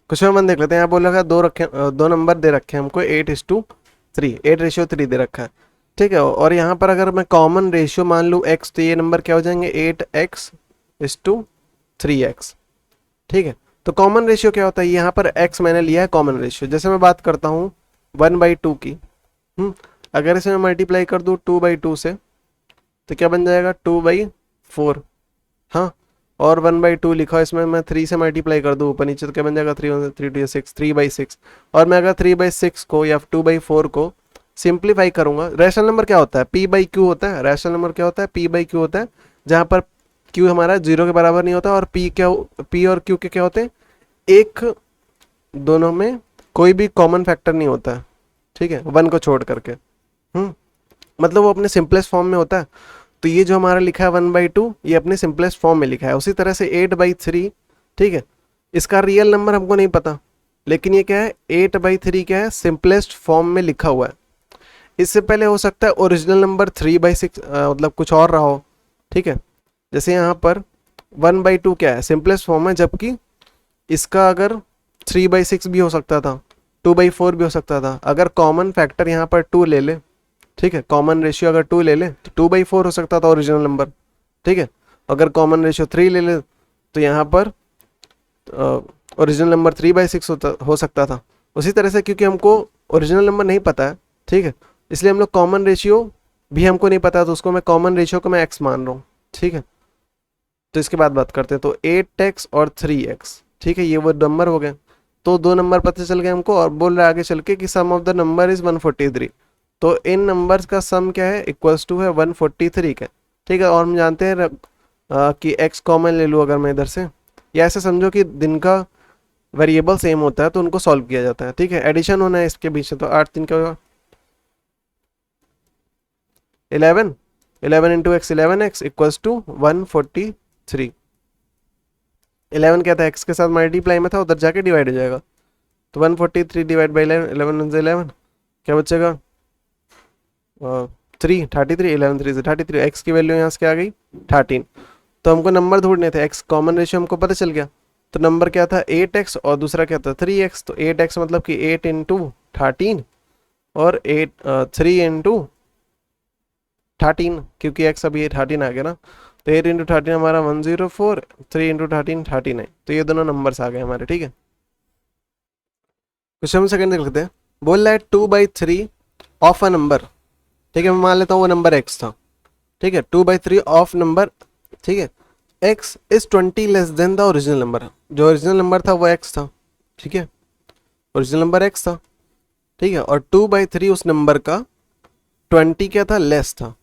Question number देख लेते हैं। यहाँ बोल रखा है दो नंबर दे रखे हैं हमको 8:3, 8:3 दे रखा है, ठीक है। और यहाँ पर अगर मैं कॉमन रेशियो मान लूँ x, तो ये नंबर क्या हो जाएंगे 8x:3x, ठीक है। तो कॉमन रेशियो क्या होता है, यहाँ पर x मैंने लिया है कॉमन रेशियो। जैसे मैं बात करता हूँ 1/2 की, अगर इसे मैं मल्टीप्लाई कर दूँ 2/2 से, तो क्या बन जाएगा 2/4, हाँ। और 1/2 लिखा है, इसमें मैं 3 से मल्टीप्लाई कर दूँ ऊपर नीचे, तो क्या बन जाएगा 3 3 2 6, 3/6। और मैं अगर 3/6 को या 2/4 को सिंप्लीफाई करूंगा, रैशनल नंबर क्या होता है p/q होता है। रैशनल नंबर क्या होता है p/q होता है, जहाँ पर q हमारा 0 के बराबर नहीं होता, और p और q के क्या होते हैं, एक, दोनों में कोई भी कॉमन फैक्टर नहीं होता है, ठीक है, 1 को छोड़ करके। मतलब वो अपने सिंपलेस्ट फॉर्म में होता है। तो ये जो हमारा लिखा है 1/2, ये अपने सिंपलेस्ट फॉर्म में लिखा है। उसी तरह से 8/3, ठीक है, इसका रियल नंबर हमको नहीं पता, लेकिन ये क्या है 8/3 क्या है, सिंपलेस्ट फॉर्म में लिखा हुआ है। इससे पहले हो सकता है ओरिजिनल नंबर 3/6 मतलब कुछ और रहा हो, ठीक है। जैसे यहाँ पर 1/2 क्या है, सिंपलेस्ट फॉर्म है, जबकि इसका अगर 3/6 भी हो सकता था, 2/4 भी हो सकता था। अगर कॉमन फैक्टर यहाँ पर 2 ले ले, ठीक है, कॉमन रेशियो अगर 2 ले ले तो 2/4 हो सकता था ओरिजिनल नंबर, ठीक है। अगर कॉमन रेशियो 3 ले ले तो यहाँ पर ओरिजिनल नंबर 3/6 हो सकता था। उसी तरह से क्योंकि हमको ओरिजिनल नंबर नहीं पता है, ठीक है, इसलिए हम लोग कॉमन रेशियो भी हमको नहीं पता, तो उसको मैं कॉमन रेशियो को मैं एक्स मान रहा हूँ, ठीक है। तो इसके बाद बात करते हैं, तो 8x और 3x, ठीक है, ये वो नंबर हो गए। तो दो नंबर पता चल गए हमको, और बोल रहा है आगे चल के कि sum of the number is 143। तो इन नंबर्स का सम क्या है, इक्वल्स टू है 143 का, ठीक है। और हम जानते हैं कि x कॉमन ले लूँ अगर मैं इधर से, या ऐसे समझो कि दिन का वेरिएबल सेम होता है तो उनको सॉल्व किया जाता है, ठीक है। एडिशन होना है इसके बीच में, तो 8 3 का होगा 11, 11 into x 11x equals to 143। 11 क्या था, x के साथ मल्टीप्लाई में था, उधर जाके डिवाइड हो जाएगा। तो 143 डिवाइड बाई 11, 11 क्या बचेगा 33, 11 3 से 33, x की वैल्यू यहाँ से क्या आ गई 13। तो हमको नंबर ढूंढने थे, x कॉमन रेशियो हमको पता चल गया। तो नंबर क्या था 8x और दूसरा क्या था 3x। तो 8x मतलब कि 8 इंटू 13 और 3 इंटू 13, क्योंकि x अभी 13 आ गया ना। तो 8 इंटू 13 हमारा 104, 3 इंटू 13 39। तो ये दोनों नंबर्स आ गए हमारे, ठीक है। क्वेश्चन सेकंड देख लेते हैं। बोल रहा है 2/3 ऑफ अ नंबर, ठीक है, मैं मान लेता हूँ वो नंबर x था, ठीक है। 2/3 ऑफ नंबर, ठीक है, x is 20 less than the original number. जो ओरिजिनल नंबर था वो x था, ठीक है, ओरिजिनल नंबर x था, ठीक है। और 2/3 उस नंबर का 20 क्या था, लेस था।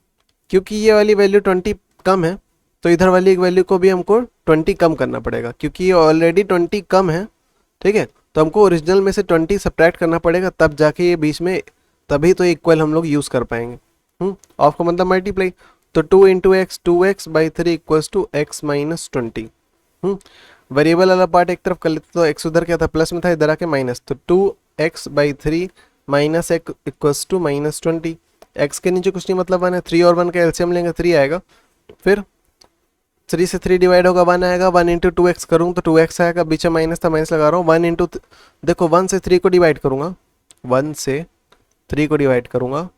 क्योंकि ये वाली वैल्यू 20 कम है, तो इधर वाली एक वैल्यू को भी हमको 20 कम करना पड़ेगा, क्योंकि ये ऑलरेडी 20 कम है, ठीक है। तो हमको ओरिजिनल में से 20 सब्ट्रैक्ट करना पड़ेगा, तब जाके ये बीच में, तभी तो इक्वल हम लोग यूज़ कर पाएंगे। ऑफ का मतलब मल्टीप्लाई। तो 2 into x 2x/3 equals to x minus 20। Variable वाला पार्ट एक तरफ कर लेते, तो x उधर क्या था प्लस में था, इधर आके माइनस। तो 2x/3 minus x equals to -20। x के नीचे कुछ नहीं, मतलब 1 है, 3 और 1 का एलसीएम लेंगे 3 आएगा, फिर 3 से 3 डिवाइड होगा 1 आएगा, 1 इंटू 2x करूँ तो 2x आएगा, बीच में माइनस था माइनस लगा रहा हूँ। 1 इंटू, देखो 1 से 3 को डिवाइड करूँगा, 1 से 3 को डिवाइड करूँगा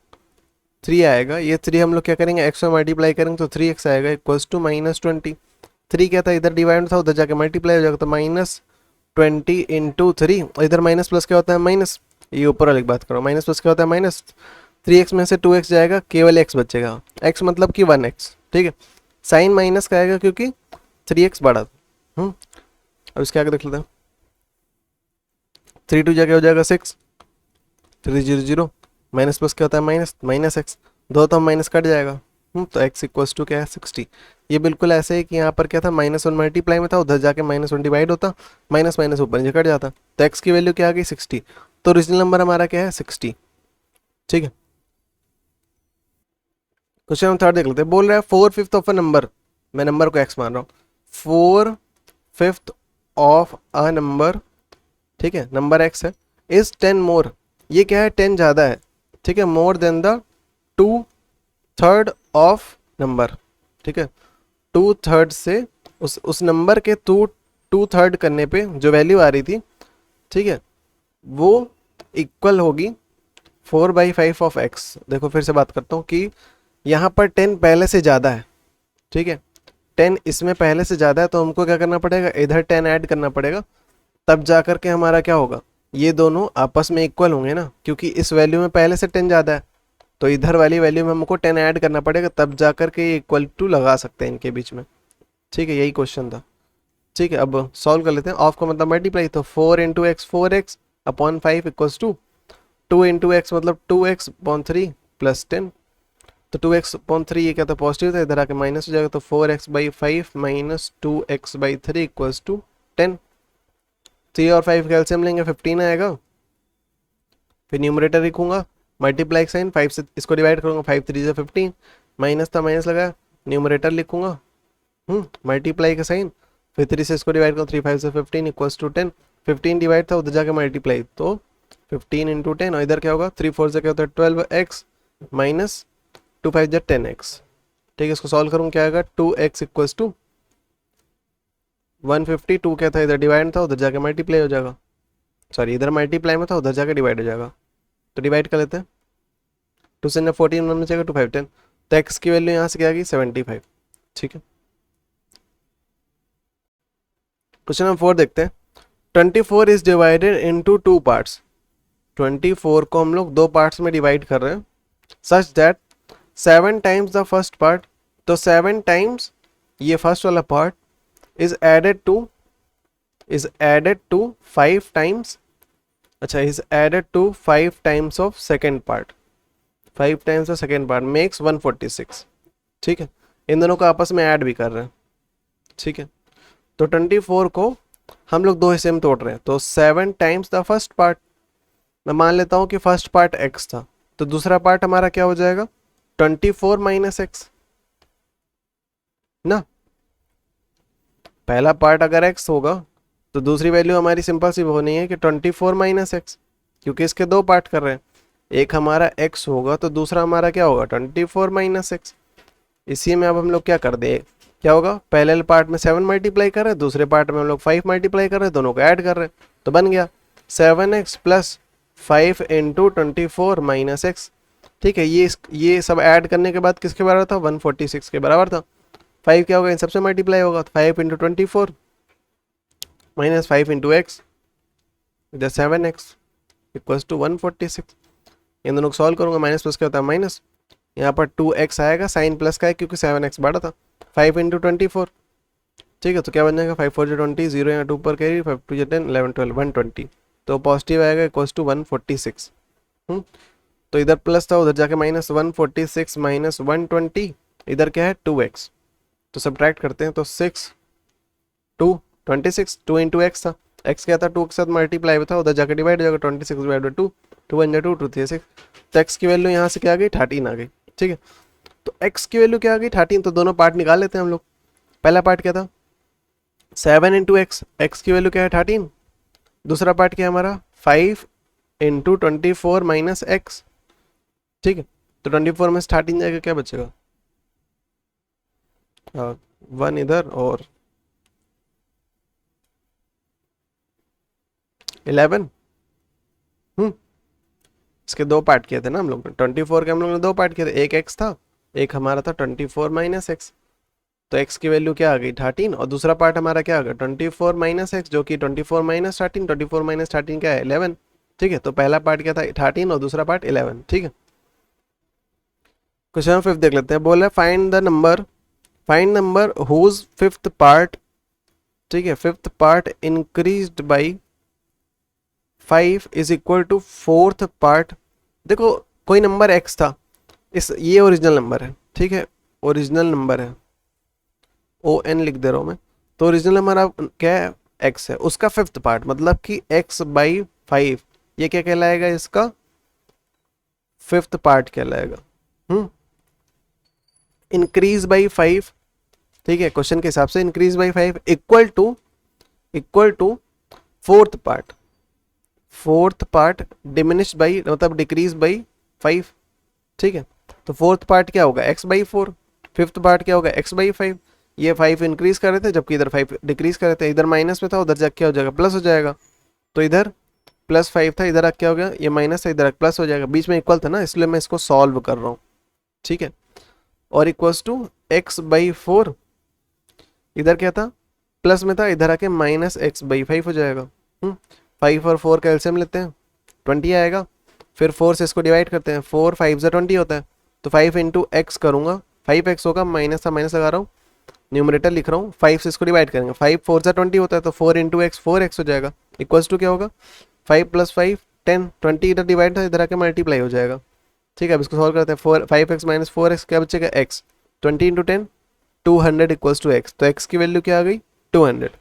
3 आएगा। ये 3 हम लोग क्या करेंगे x में मल्टीप्लाई करेंगे, तो 3x आएगा इक्वल्स टू -20। 3 क्या था, इधर डिवाइड था, उधर जाके मल्टीप्लाई हो जाएगा, तो -20 इंटू 3, और इधर माइनस प्लस क्या होता है माइनस, ये ऊपर वाली बात करो, माइनस प्लस क्या होता है माइनस। 3x में से 2x जाएगा, केवल x बचेगा, x मतलब कि 1x, ठीक है। साइन माइनस का आएगा क्योंकि 3x बड़ा था। अब इसके आगे देख लेते हैं। 3 2 जाके हो जाएगा 6, 3 0 0, माइनस प्लस क्या होता है माइनस, माइनस एक्स, दो तो माइनस कट जाएगा। तो x इक्वल्स टू क्या है 60। ये बिल्कुल ऐसे है कि यहाँ पर क्या था -1 मल्टीप्लाई में था, उधर जाके -1 डिवाइड होता, माइनस माइनस ऊपर नीचे कट जाता, तो x की वैल्यू क्या आ गई 60। तो ओरिजिनल नंबर हमारा क्या है 60, ठीक है। क्वेश्चन नंबर 3 देख लेते हैं। बोल रहा है 4/5 ऑफ अ नंबर, मैं नंबर को x मान रहा हूँ, 4/5 ऑफ अ नंबर, ठीक है, नंबर x है, इज 10 मोर, ये क्या है 10 ज़्यादा है, ठीक है, more than the 2/3 of number, ठीक है। 2/3 से उस नंबर के 2/3 करने पे जो वैल्यू आ रही थी ठीक है, वो इक्वल होगी 4/5 ऑफ एक्स। देखो फिर से बात करता हूँ कि यहाँ पर 10 पहले से ज़्यादा है, ठीक है, 10 इसमें पहले से ज़्यादा है, तो हमको क्या करना पड़ेगा, इधर 10 ऐड करना पड़ेगा, तब जा कर के हमारा क्या होगा, ये दोनों आपस में इक्वल होंगे ना, क्योंकि इस वैल्यू में पहले से 10 ज़्यादा है, तो इधर वाली वैल्यू में हमको 10 ऐड करना पड़ेगा, तब जा कर के इक्वल टू लगा सकते हैं इनके बीच में। ठीक है, यही क्वेश्चन था। ठीक है, अब सॉल्व कर लेते हैं। ऑफ का मतलब मल्टीप्लाई, तो 4 into x 4x upon 5 equals to 2 into x मतलब 2x अपॉन 3 प्लस 10, तो 2x अपॉन 3 ये क्या था, पॉजिटिव था, इधर आके माइनस हो जाएगा, तो 4x/5 minus 2x/3 equals to 10। 3 और 5 का एलसीएम लेंगे 15 आएगा, फिर न्यूमरेटर लिखूंगा, मल्टीप्लाई साइन 5 से इसको डिवाइड करूंगा, 5 3 से 15, माइनस था माइनस लगा, न्यूमरेटर लिखूंगा मल्टीप्लाई का साइन, फिर 3 से इसको डिवाइड करूँ, 3 5 से 15 इक्वल्स टू 10, 15 डिवाइड था उधर जाके मल्टीप्लाई, तो 15 इंटू 10, और इधर क्या होगा 3 4 से क्या होता है 12x माइनस 2 5 जा 10x। ठीक है, इसको सॉल्व करूँ क्या आएगा, 2x इक्वल्स टू 152, क्या था इधर डिवाइड था उधर जाके मल्टीप्लाई हो जाएगा, सॉरी इधर मल्टीप्लाई में था उधर जाके डिवाइड हो जाएगा, तो डिवाइड कर लेते हैं, 2 से 14 होना चाहिए, 2 5 10, तो x की वैल्यू यहाँ से क्या आ गई 75। ठीक है, क्वेश्चन नंबर 4 देखते हैं। 24 इज डिवाइडेड इनटू 2 पार्ट्स। 24 को हम लोग 2 पार्ट्स में डिवाइड कर रहे हैं, such that 7 times the first part, तो 7 टाइम्स ये फर्स्ट वाला part is added to 5 times, अच्छा is added to 5 times of second part, 5 times of second part makes 146। ठीक है, इन दोनों को आपस में ऐड भी कर रहे हैं। ठीक है, तो 24 को हम लोग 2 हिस्से में तोड़ रहे हैं, तो 7 टाइम्स द फर्स्ट पार्ट, मैं मान लेता हूं कि फर्स्ट पार्ट x था, तो दूसरा पार्ट हमारा क्या हो जाएगा 24 माइनस एक्स ना। पहला पार्ट अगर x होगा तो दूसरी वैल्यू हमारी सिंपल सी होनी है कि 24 माइनस एक्स, क्योंकि इसके 2 पार्ट कर रहे हैं, एक हमारा x होगा तो दूसरा हमारा क्या होगा 24 माइनस एक्स। इसी में अब हम लोग क्या कर दे, क्या होगा, पहले पार्ट में 7 मल्टीप्लाई कर रहे हैं, दूसरे पार्ट में हम लोग 5 मल्टीप्लाई कर रहे हैं, दोनों को ऐड कर रहे हैं, तो बन गया 7x plus 5 into 24 minus x. ठीक है, ये सब ऐड करने के बाद किसके बराबर था 146 के बराबर था। 5 क्या होगा, इन सबसे मल्टीप्लाई होगा, 5 इंटू 24 माइनस 5 इंटू एक्स, इधर 7x इक्वल्स टू 146। इन दोनों को सॉल्व करूंगा, माइनस प्लस क्या होता है माइनस, यहाँ पर 2x आएगा, साइन प्लस का है क्योंकि 7x बड़ा था, 5 इंटू 24। ठीक है, तो क्या बन जाएगा 5 4 20, 0 यहाँ 2 पर कैरी, 5 2 10 11 12 120, तो पॉजिटिव आएगा इक्वल्स टू 146। तो इधर प्लस था उधर जाके माइनस 146 माइनस 120, इधर क्या है 2x, तो सब्ट्रैक्ट करते हैं, तो 6 2 26, 2 इंटू एक्स था, x क्या था 2 के साथ मल्टीप्लाई था, उधर जाकर डिवाइड हो जाएगा 26 डिवाइड बाई 2, 2 1 2 2 3 6, तो x की वैल्यू यहाँ से क्या आ गई 13 आ गई। ठीक है, तो x की वैल्यू क्या आ गई 13, तो दोनों पार्ट निकाल लेते हैं हम लोग। पहला पार्ट क्या था 7 इंटू एक्स, एक्स की वैल्यू क्या है 13, दूसरा पार्ट क्या है हमारा 5 इंटू 24 माइनस एक्स। ठीक है, तो 24 में से 13 जाएगा, क्या बचेगा 1 इधर और 11। इसके 2 पार्ट किए थे ना हम लोग, 24 के हम लोग ने 2 पार्ट किए थे, एक x था, एक हमारा था 24 माइनस एक्स, तो x की वैल्यू क्या आ गई 13, और दूसरा पार्ट हमारा क्या आ गया 24 माइनस एक्स, जो कि 24 माइनस 13, 24 माइनस 13 क्या है 11। ठीक है, तो पहला पार्ट क्या था 13 और दूसरा पार्ट 11। ठीक है, क्वेश्चन 5 देख लेते हैं। बोला find number whose fifth part, ठीक है, fifth part increased by 5 is equal to fourth part. देखो कोई नंबर x था, ये ओरिजिनल नंबर है, ठीक है, ओरिजिनल नंबर है, ON लिख दे रहा हूं मैं, तो ओरिजिनल नंबर अब क्या है x है, उसका फिफ्थ पार्ट मतलब कि x/5, ये क्या कहलाएगा, इसका फिफ्थ पार्ट कहलाएगा। इंक्रीज बाई 5, ठीक है, क्वेश्चन के हिसाब से increase by 5 equal to fourth part diminish by मतलब डिक्रीज बाई 5। ठीक है, तो फोर्थ पार्ट क्या होगा x/4, फिफ्थ पार्ट क्या होगा x/5। ये 5 इंक्रीज कर रहे थे जबकि इधर 5 डिक्रीज कर रहे थे, इधर माइनस में था उधर जाके क्या हो जाएगा प्लस हो जाएगा, तो इधर +5 था, इधर क्या हो गया, ये माइनस था, इधर प्लस हो जाएगा, बीच में इक्वल था ना, इसलिए मैं इसको सॉल्व कर रहा हूँ, ठीक है। और इक्वल्स टू x/4, इधर क्या था, प्लस में था, इधर आके -x/5 हो जाएगा। 5 और 4 का एलसीएम लेते हैं, 20 आएगा। फिर 4 से इसको डिवाइड करते हैं, 4 5 से 20 होता है, तो 5 इंटू एक्स करूँगा, 5x होगा, माइनस था माइनस लगा रहा हूँ, न्यूमरेटर लिख रहा हूँ, 5 से इसको डिवाइड करेंगे, 5 4 से 20 होता है, तो 4 इंटू एक्स 4x हो जाएगा। इक्वल्स टू क्या होगा, 5 + 5 10, 20 इधर डिवाइड था, इधर आके मल्टीप्लाई हो जाएगा, ठीक है। अब इसको सॉल्व करते हैं, 5x - 4x क्या बचेगा, x, 20 into 10 200 equals to x, तो x की वैल्यू क्या आ गई, 200।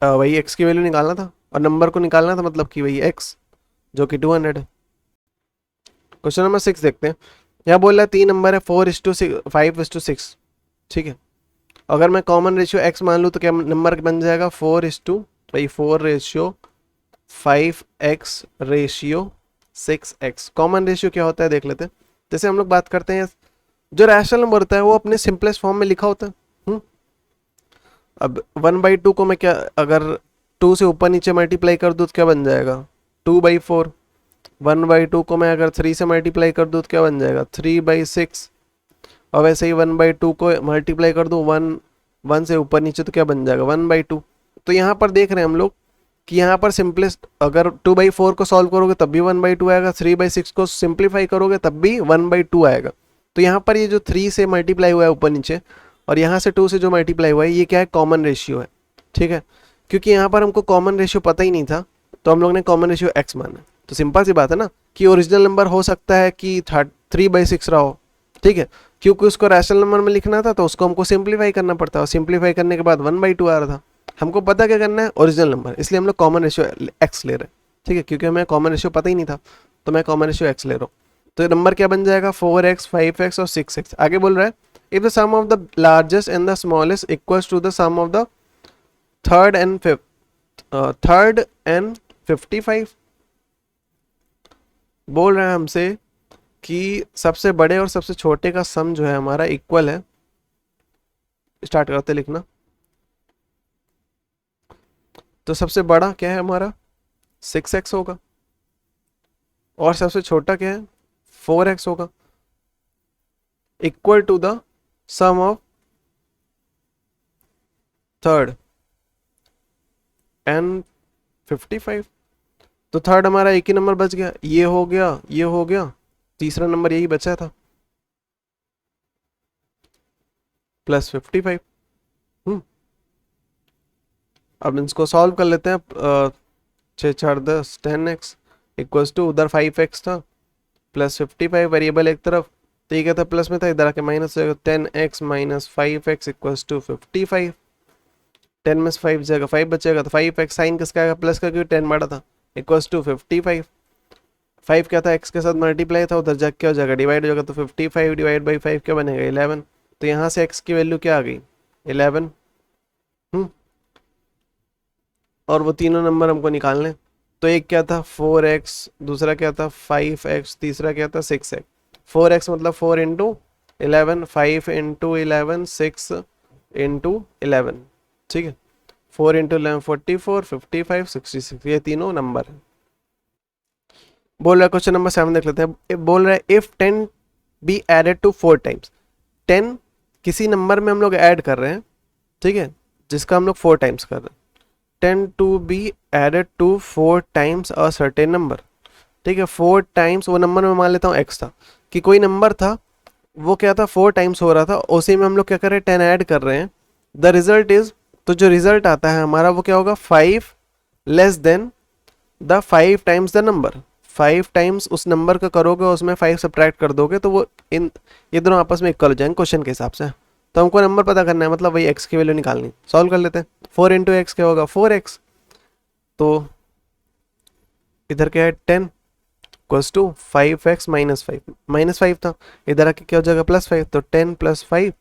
वही x की वैल्यू निकालना था और नंबर को निकालना था, मतलब कि वही x जो कि 200 है। क्वेश्चन नंबर 6 देखते हैं। यहाँ बोल रहा है 3 नंबर है, 4:5:6, ठीक है। अगर मैं कॉमन रेशियो x मान लूँ तो क्या नंबर बन जाएगा, 4:5x/6x। कॉमन रेशियो क्या होता है देख लेते हैं। जैसे हम लोग बात करते हैं, जो रैशनल नंबर होता है वो अपने सिंपलेस्ट फॉर्म में लिखा होता है। अब 1/2 को मैं क्या, अगर 2 से ऊपर नीचे मल्टीप्लाई कर दूँ तो क्या बन जाएगा, 2/4। 1/2 को मैं अगर 3 से मल्टीप्लाई कर दूँ तो क्या बन जाएगा, 3/6। और वैसे ही 1/2 को मल्टीप्लाई कर दूँ 1 से ऊपर नीचे तो क्या बन जाएगा, 1/2। तो यहाँ पर देख रहे हैं हम लोग कि यहाँ पर सिंपलेस्ट, अगर 2/4 को सॉल्व करोगे तब भी 1/2 आएगा, 3/6 को सिंप्लीफाई करोगे तब भी 1/2 आएगा। तो यहाँ पर ये जो 3 से मल्टीप्लाई हुआ है ऊपर नीचे और यहाँ से 2 से जो मल्टीप्लाई हुआ है, ये क्या है, कॉमन रेशियो है, ठीक है। क्योंकि यहाँ पर हमको कॉमन रेशियो पता ही नहीं था, तो हम लोग ने कॉमन रेशियो x माना। तो सिंपल सी बात है ना कि ओरिजिनल नंबर हो सकता है कि 3/6 रहा हो, ठीक है। क्योंकि उसको रैशनल नंबर में लिखना था तो उसको हमको सिंप्लीफाई करना पड़ता है, और सिंप्लीफाई करने के बाद 1/2 आ रहा था। हमको पता क्या करना है, ओरिजिनल नंबर, इसलिए हम लोग कॉमन रेशियो x ले रहे हैं, ठीक है। क्योंकि हमें कॉमन रेशियो पता ही नहीं था तो मैं कॉमन रेशियो x ले रहा हूँ। तो नंबर क्या बन जाएगा, 4x 5x और 6x। आगे बोल रहा है if the sum of the largest and the smallest equals to the sum of the third and 55। बोल रहा है हमसे कि सबसे बड़े और सबसे छोटे का सम जो है हमारा इक्वल है। स्टार्ट करते लिखना। तो सबसे बड़ा क्या है हमारा, 6x होगा, और सबसे छोटा क्या है, 4x होगा, equal to the sum of third and 55। तो थर्ड हमारा एक ही नंबर बच गया, ये हो गया, ये हो गया, तीसरा नंबर यही बचा था, +55। अब इसको सॉल्व कर लेते हैं। 6 4 10 10x इक्वल्स टू, उधर 5x था, +55 वेरिएबल एक तरफ, तो ये क्या था, प्लस में था, इधर आके माइनस हो जाएगा, 10x - 5x इक्वल्स टू 55। 10 में से 5 जाएगा, 5 बचेगा, तो 5x साइन किसका आएगा, प्लस का, क्योंकि 10 बड़ा था, इक्वल्स टू 55। 5 क्या था, x के साथ मल्टीप्लाई था, उधर जाके क्या हो जाएगा, डिवाइड हो जाएगा, तो 55 डिवाइड बाई 5 क्या बनेगा, 11। तो यहाँ से x की वैल्यू क्या आ गई, 11। और वो तीनों नंबर हमको निकालने। तो एक क्या था, 4x, दूसरा क्या था, 5x, तीसरा क्या था, 6x। 4x मतलब 4 इंटू 11, 5 इंटू 11, 6 इंटू 11, ठीक है। 4 इंटू 11 44, 55, 66, ये तीनों नंबर है। बोल रहा है क्वेश्चन नंबर 7 देख लेते हैं। बोल रहा है if 10 be added to 4 times. 10 किसी नंबर में हम लोग ऐड कर रहे हैं, ठीक है, जिसका हम लोग 4 टाइम्स कर रहे हैं। 10 to be added to 4 times a certain number, ठीक है। 4 टाइम्स, वो नंबर में मान लेता हूँ x था, कि कोई नंबर था वो क्या था, 4 टाइम्स हो रहा था, उसी में हम लोग क्या कर रहे हैं, 10 ऐड कर रहे हैं। द रिजल्ट इज, तो जो रिजल्ट आता है हमारा वो क्या होगा, 5 less than the 5 times the number. 5 times उस नंबर का करोगे, उसमें 5 सब्ट्रैक्ट कर दोगे, तो वो ये दोनों आपस में इक्वल हो जाएंगे क्वेश्चन के हिसाब से। तो हमको नंबर पता करना है, मतलब वही x की वैल्यू निकालनी। सॉल्व कर लेते हैं। 4 इंटू एक्स क्या होगा, 4x। तो इधर क्या है, 10 इक्वल्स टू 5x - 5 -5 था, इधर आके क्या हो जाएगा, +5। तो 10 + 5,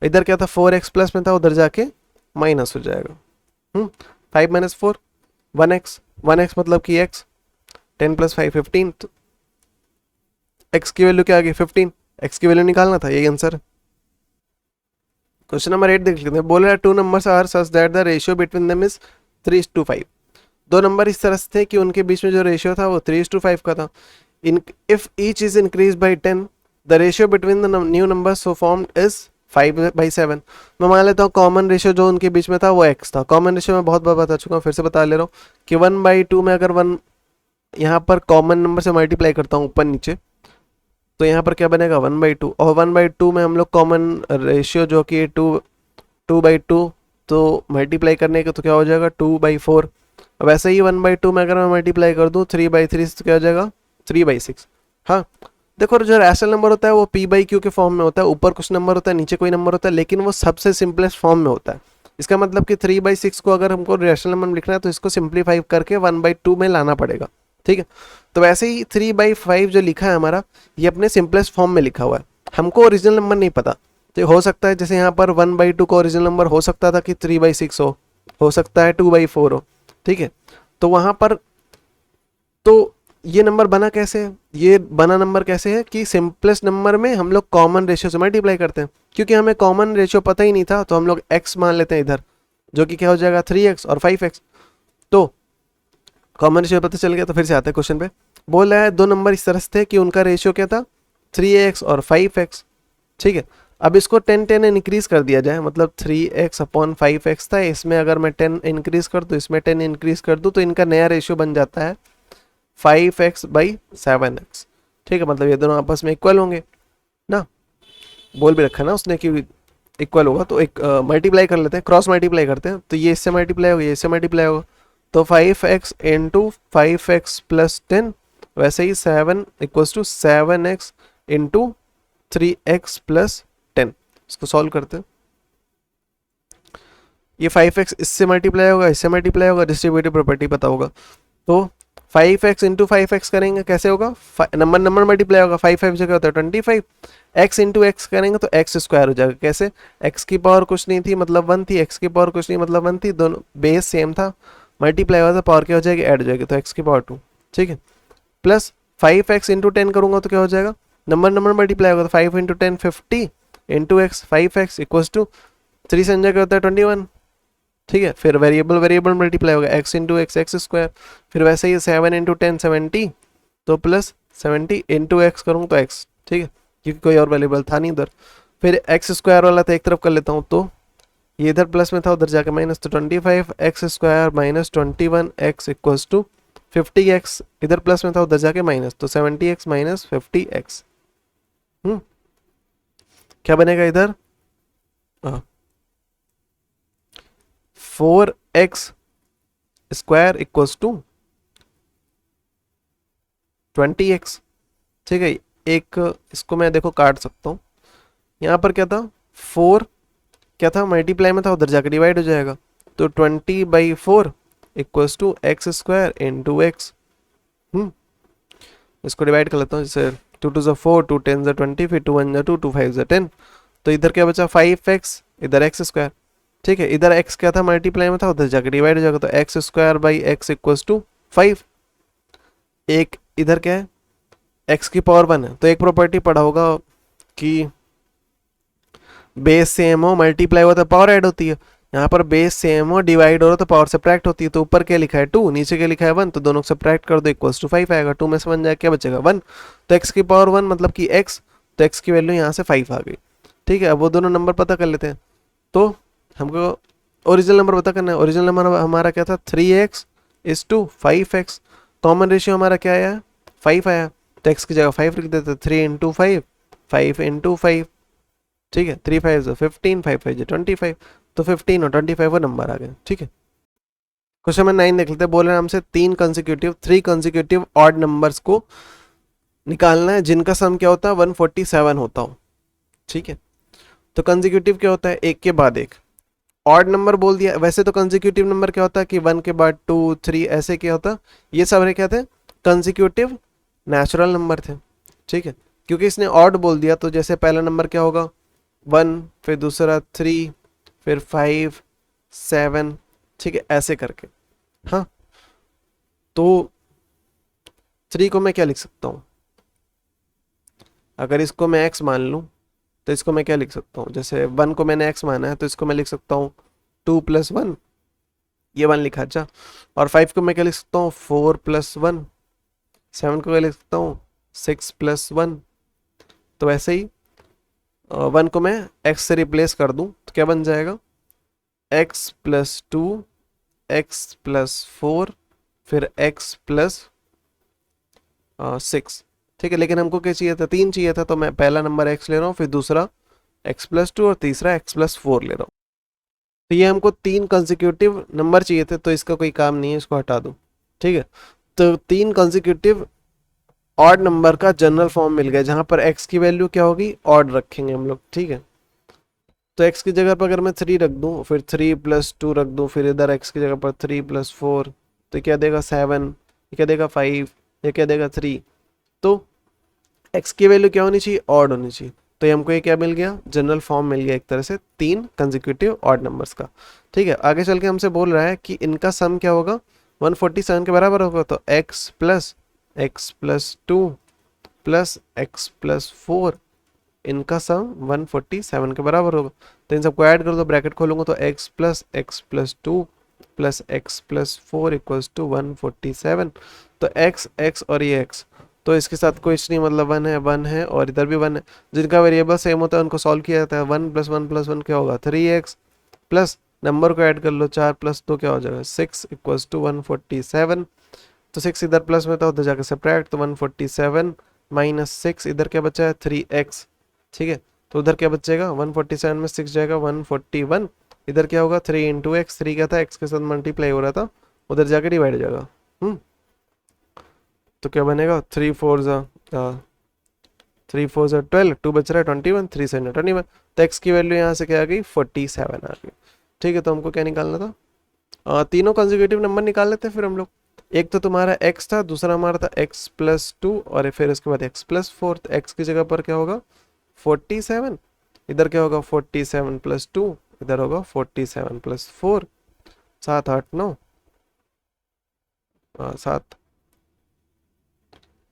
इधर क्या था, 4x प्लस में था, उधर जाके माइनस हो जाएगा। 5 - 4 1x, 1x मतलब कि x, 10 + 5 15। तो x की वैल्यू क्या आ गई, 15। x की वैल्यू निकालना था, यही आंसर है। क्वेश्चन नंबर 8 देख लेते हैं। बोल रहा है 2 numbers are such that the ratio between them is 3:5। दो नंबर इस तरह से थे कि उनके बीच में जो रेशियो था वो 3:5 का था. In if each is increase by 10, the ratio between the new number so formed is 5/7. मैं मान लेता हूँ कॉमन रेशियो जो उनके बीच में था वो x था. कॉमन रेशियो मैं बहुत बार बता चुका हूँ, फिर से बता ले रहा हूँ कि 1/2 में अगर 1 यहाँ पर कॉमन नंबर से मल्टीप्लाई करता हूँ ऊपर नीचे, तो यहाँ पर क्या बनेगा 1/2. और 1/2 में हम लोग कॉमन रेशियो जो कि 2/2, तो मल्टीप्लाई करने का तो क्या हो जाएगा 2/4. वैसे ही 1/2 में अगर मैं मल्टीप्लाई कर दूँ 3/3 तो क्या हो जाएगा 3/6. हाँ, देखो जो रैशनल नंबर होता है वो p/q के फॉर्म में होता है, ऊपर कुछ नंबर होता है नीचे कोई नंबर होता है, लेकिन वो सबसे सिंपलेस्ट फॉर्म में होता है. इसका मतलब कि 3/6 को अगर हमको रैशनल नंबर लिखना है तो इसको सिंप्लीफाई करके 1/2 में लाना पड़ेगा. ठीक है, तो वैसे ही 3/5 जो लिखा है हमारा, ये अपने सिंपलेस्ट फॉर्म में लिखा हुआ है. हमको ओरिजिनल नंबर नहीं पता, तो हो सकता है जैसे यहाँ पर 1/2 का ओरिजिनल नंबर हो सकता था कि 3/6 हो सकता है 2/4 हो. ठीक है, तो वहाँ पर तो ये नंबर बना कैसे है, ये बना नंबर कैसे है कि सिंपलेस्ट नंबर में हम लोग कॉमन रेशियो से मल्टीप्लाई करते हैं. क्योंकि हमें कॉमन रेशियो पता ही नहीं था तो हम लोग x मान लेते हैं इधर, जो कि क्या हो जाएगा 3x और 5x. तो कॉमन रेशियो पता चल गया. तो फिर से आते हैं क्वेश्चन पे. बोल रहा है दो नंबर इस तरह से थे कि उनका रेशियो क्या था 3x और 5x. ठीक है, अब इसको 10 इंक्रीज कर दिया जाए, मतलब 3x/5x था, इसमें अगर मैं 10 इंक्रीज कर दूँ, इसमें 10 इंक्रीज कर दूँ, तो इनका नया रेशियो बन जाता है 5x/7x. ठीक है, मतलब ये दोनों आपस में इक्वल होंगे ना. बोल भी रखा ना उसने कि इक्वल होगा, तो एक मल्टीप्लाई कर लेते हैं, क्रॉस मल्टीप्लाई करते हैं. तो ये इससे मल्टीप्लाई होगा, ये इससे मल्टीप्लाई होगा, तो 5x इंटू 5x प्लस 10, वैसे ही 7 = 7x इंटू 3x प्लस 10. इसको सॉल्व करते हैं. ये 5x इससे मल्टीप्लाई होगा, इससे मल्टीप्लाई होगा, डिस्ट्रीब्यूटिव प्रॉपर्टी पता होगा. तो 5x इंटू 5x करेंगे कैसे होगा, नंबर नंबर मल्टीप्लाई होगा, 5 जगह होता है 25. x इंटू एक्स करेंगे तो x स्क्वायर हो जाएगा. कैसे, x की पावर कुछ नहीं थी मतलब 1 थी, x की पावर कुछ नहीं मतलब 1 थी, दोनों बेस सेम था, मल्टीप्लाई हुआ था, पावर क्या हो जाएगी ऐड हो जाएगी, तो x की पावर 2. ठीक है, प्लस 5x इंटू 10 करूंगा तो क्या हो जाएगा, नंबर नंबर मल्टीप्लाई होगा, तो 5 into 10 50 into x 5x equals to 3 से जगह होता है 21. ठीक है, फिर वेरिएबल वेरिएबल मल्टीप्लाई होगा, x into x x square. फिर वैसे ही 7 इंटू 10 70, तो प्लस 70 इंटू एक्स करूँ तो x. ठीक है, क्योंकि कोई और वेरिएबल था नहीं उधर. फिर एक्स स्क्वायर वाला तो एक तरफ कर लेता हूँ, तो ये इधर प्लस में था उधर जाके माइनस, तो 25x² minus 21x equals to 50x. इधर प्लस में था उधर जाके माइनस, तो 70x माइनस 50x. क्या बनेगा इधर 4x square equals to 20x. ठीक है, एक इसको मैं देखो काट सकता हूँ. यहाँ पर क्या था 4 क्या था मल्टीप्लाई में था, उधर जाकर डिवाइड हो जाएगा, तो 20/4 equals to x square into x. इसको डिवाइड कर लेता हूँ, जैसे 2 2 4, 2 10 20, फिर 2 1 2, 2 5 10. तो इधर क्या बचा 5x, इधर एक्स स्क्वायर. ठीक है, इधर x क्या था मल्टीप्लाई में था, उधर जाकर डिवाइड हो जाएगा, तो x² इक्वल्स टू 5. एक इधर क्या है x की पावर 1 है, तो एक प्रॉपर्टी पढ़ा होगा कि बेस सेम हो मल्टीप्लाई हो तो पावर ऐड होती है. यहाँ पर बेस सेम हो डिवाइड हो रहा तो पावर सब्ट्रैक्ट होती है. तो ऊपर क्या लिखा है 2, नीचे क्या लिखा है 1, तो दोनों को सब्ट्रैक्ट कर दो इक्वल्स टू 5 आएगा. 2 में से 1 जाए क्या बचेगा 1, तो x की पावर 1 मतलब कि x, तो x की वैल्यू यहाँ से 5 आ गई. ठीक है, अब वो दोनों नंबर पता कर लेते हैं. तो हमको ओरिजिनल नंबर पता करना है. ओरिजिनल नंबर हमारा क्या था 3x is to 5x. Common ratio हमारा क्या आया 5 आया, तो x की जगह 5 लिख देते, 3 इंटू 5, 5 इंटू 5. ठीक है, 3 5 15, 5 5 25, तो 15 और 25 वो नंबर आ गए. ठीक है, क्वेश्चन नंबर 9 देख लेते हैं. बोल रहे हैं हमसे 3 कंसेक्यूटिव ऑड नंबर्स को निकालना है जिनका सम क्या होता है 147 होता हो. ठीक है, तो कंसेक्यूटिव क्या होता है एक के बाद एक. ऑड नंबर बोल दिया, वैसे तो कंसेक्यूटिव नंबर क्या होता है कि 1 के बाद 2 3 ऐसे क्या होता, ये सब क्या थे कंसेक्यूटिव नेचुरल नंबर थे. ठीक है, क्योंकि इसने ऑड बोल दिया, तो जैसे पहला नंबर क्या होगा 1, फिर दूसरा 3, फिर 5 7. ठीक है, ऐसे करके. हाँ, तो 3 को मैं क्या लिख सकता हूँ, अगर इसको मैं x मान लूँ तो इसको मैं क्या लिख सकता हूँ, जैसे 1 को मैंने x माना है तो इसको मैं लिख सकता हूँ 2 + 1, ये 1 लिखा। अच्छा, और 5 को मैं क्या लिख सकता हूँ 4+1, 7 को क्या लिख सकता हूँ 6+1। तो ऐसे ही 1 को मैं x से रिप्लेस कर दूं तो क्या बन जाएगा x+2, x+4, फिर x+6। ठीक है, लेकिन हमको क्या चाहिए था, 3 चाहिए था, तो मैं पहला नंबर x ले रहा हूँ, फिर दूसरा x+2 और तीसरा x+4 ले रहा हूँ। तो ये हमको 3 कंसेक्यूटिव नंबर चाहिए थे, तो इसका कोई काम नहीं है, इसको हटा दो। ठीक है, तो 3 कंसेक्यूटिव ऑड नंबर का जनरल फॉर्म मिल गया, जहां पर x की वैल्यू क्या होगी, ऑड रखेंगे हम लोग। ठीक है, तो x की जगह पर अगर मैं 3 रख दूं, फिर 3+2 रख दूं, फिर इधर x की जगह पर 3+4, तो क्या देगा 7, ये क्या देगा 5, ये क्या देगा 3। तो x की वैल्यू क्या होनी चाहिए, ऑड होनी चाहिए। तो ये हमको ये क्या मिल गया, जनरल फॉर्म मिल गया एक तरह से 3 कंसेक्यूटिव ऑड नंबर्स का। ठीक है, आगे चल के हमसे बोल रहा है कि इनका सम क्या होगा, 147 के बराबर होगा। तो x+2 प्लस x+4, इनका सम 147 के बराबर होगा। तो इन सबको ऐड कर दो, ब्रैकेट खोलूंगा तो x+x+2 plus x+4 equals to 147। तो x और ये x, तो इसके साथ कोई नहीं, मतलब 1 है और इधर भी 1 है। जिनका वेरिएबल सेम होता है उनको सॉल्व किया जाता है। 1+1+1 क्या होगा 3x, प्लस नंबर को ऐड कर लो 4+2 क्या हो जाएगा 6 इक्वल्स टू 147। तो 6 इधर प्लस में था, उधर जाकर सब्ट्रैक्ट, तो 147 -6 इधर क्या बचा है 3x। ठीक है, तो उधर क्या बचेगा 147 में 6 जाएगा 141, इधर क्या होगा 3 इंटू एक्स, 3 क्या था x के साथ मल्टीप्लाई हो रहा था, उधर जाकर डिवाइड हो जाएगा। तो क्या बनेगा 3 4 12, 2 बच रहा है 21, 3 7 21। तो x की वैल्यू यहाँ से क्या आ गई 47 आ गई। ठीक है, तो हमको क्या निकालना था, तीनों कंसेक्यूटिव नंबर निकाल लेते हैं फिर हम लोग। एक तो तुम्हारा x था, दूसरा हमारा था x+2 और फिर उसके बाद x+4। तो x की जगह पर क्या होगा 47, इधर क्या होगा 47+2, इधर होगा 47+4, 7 8 9 7।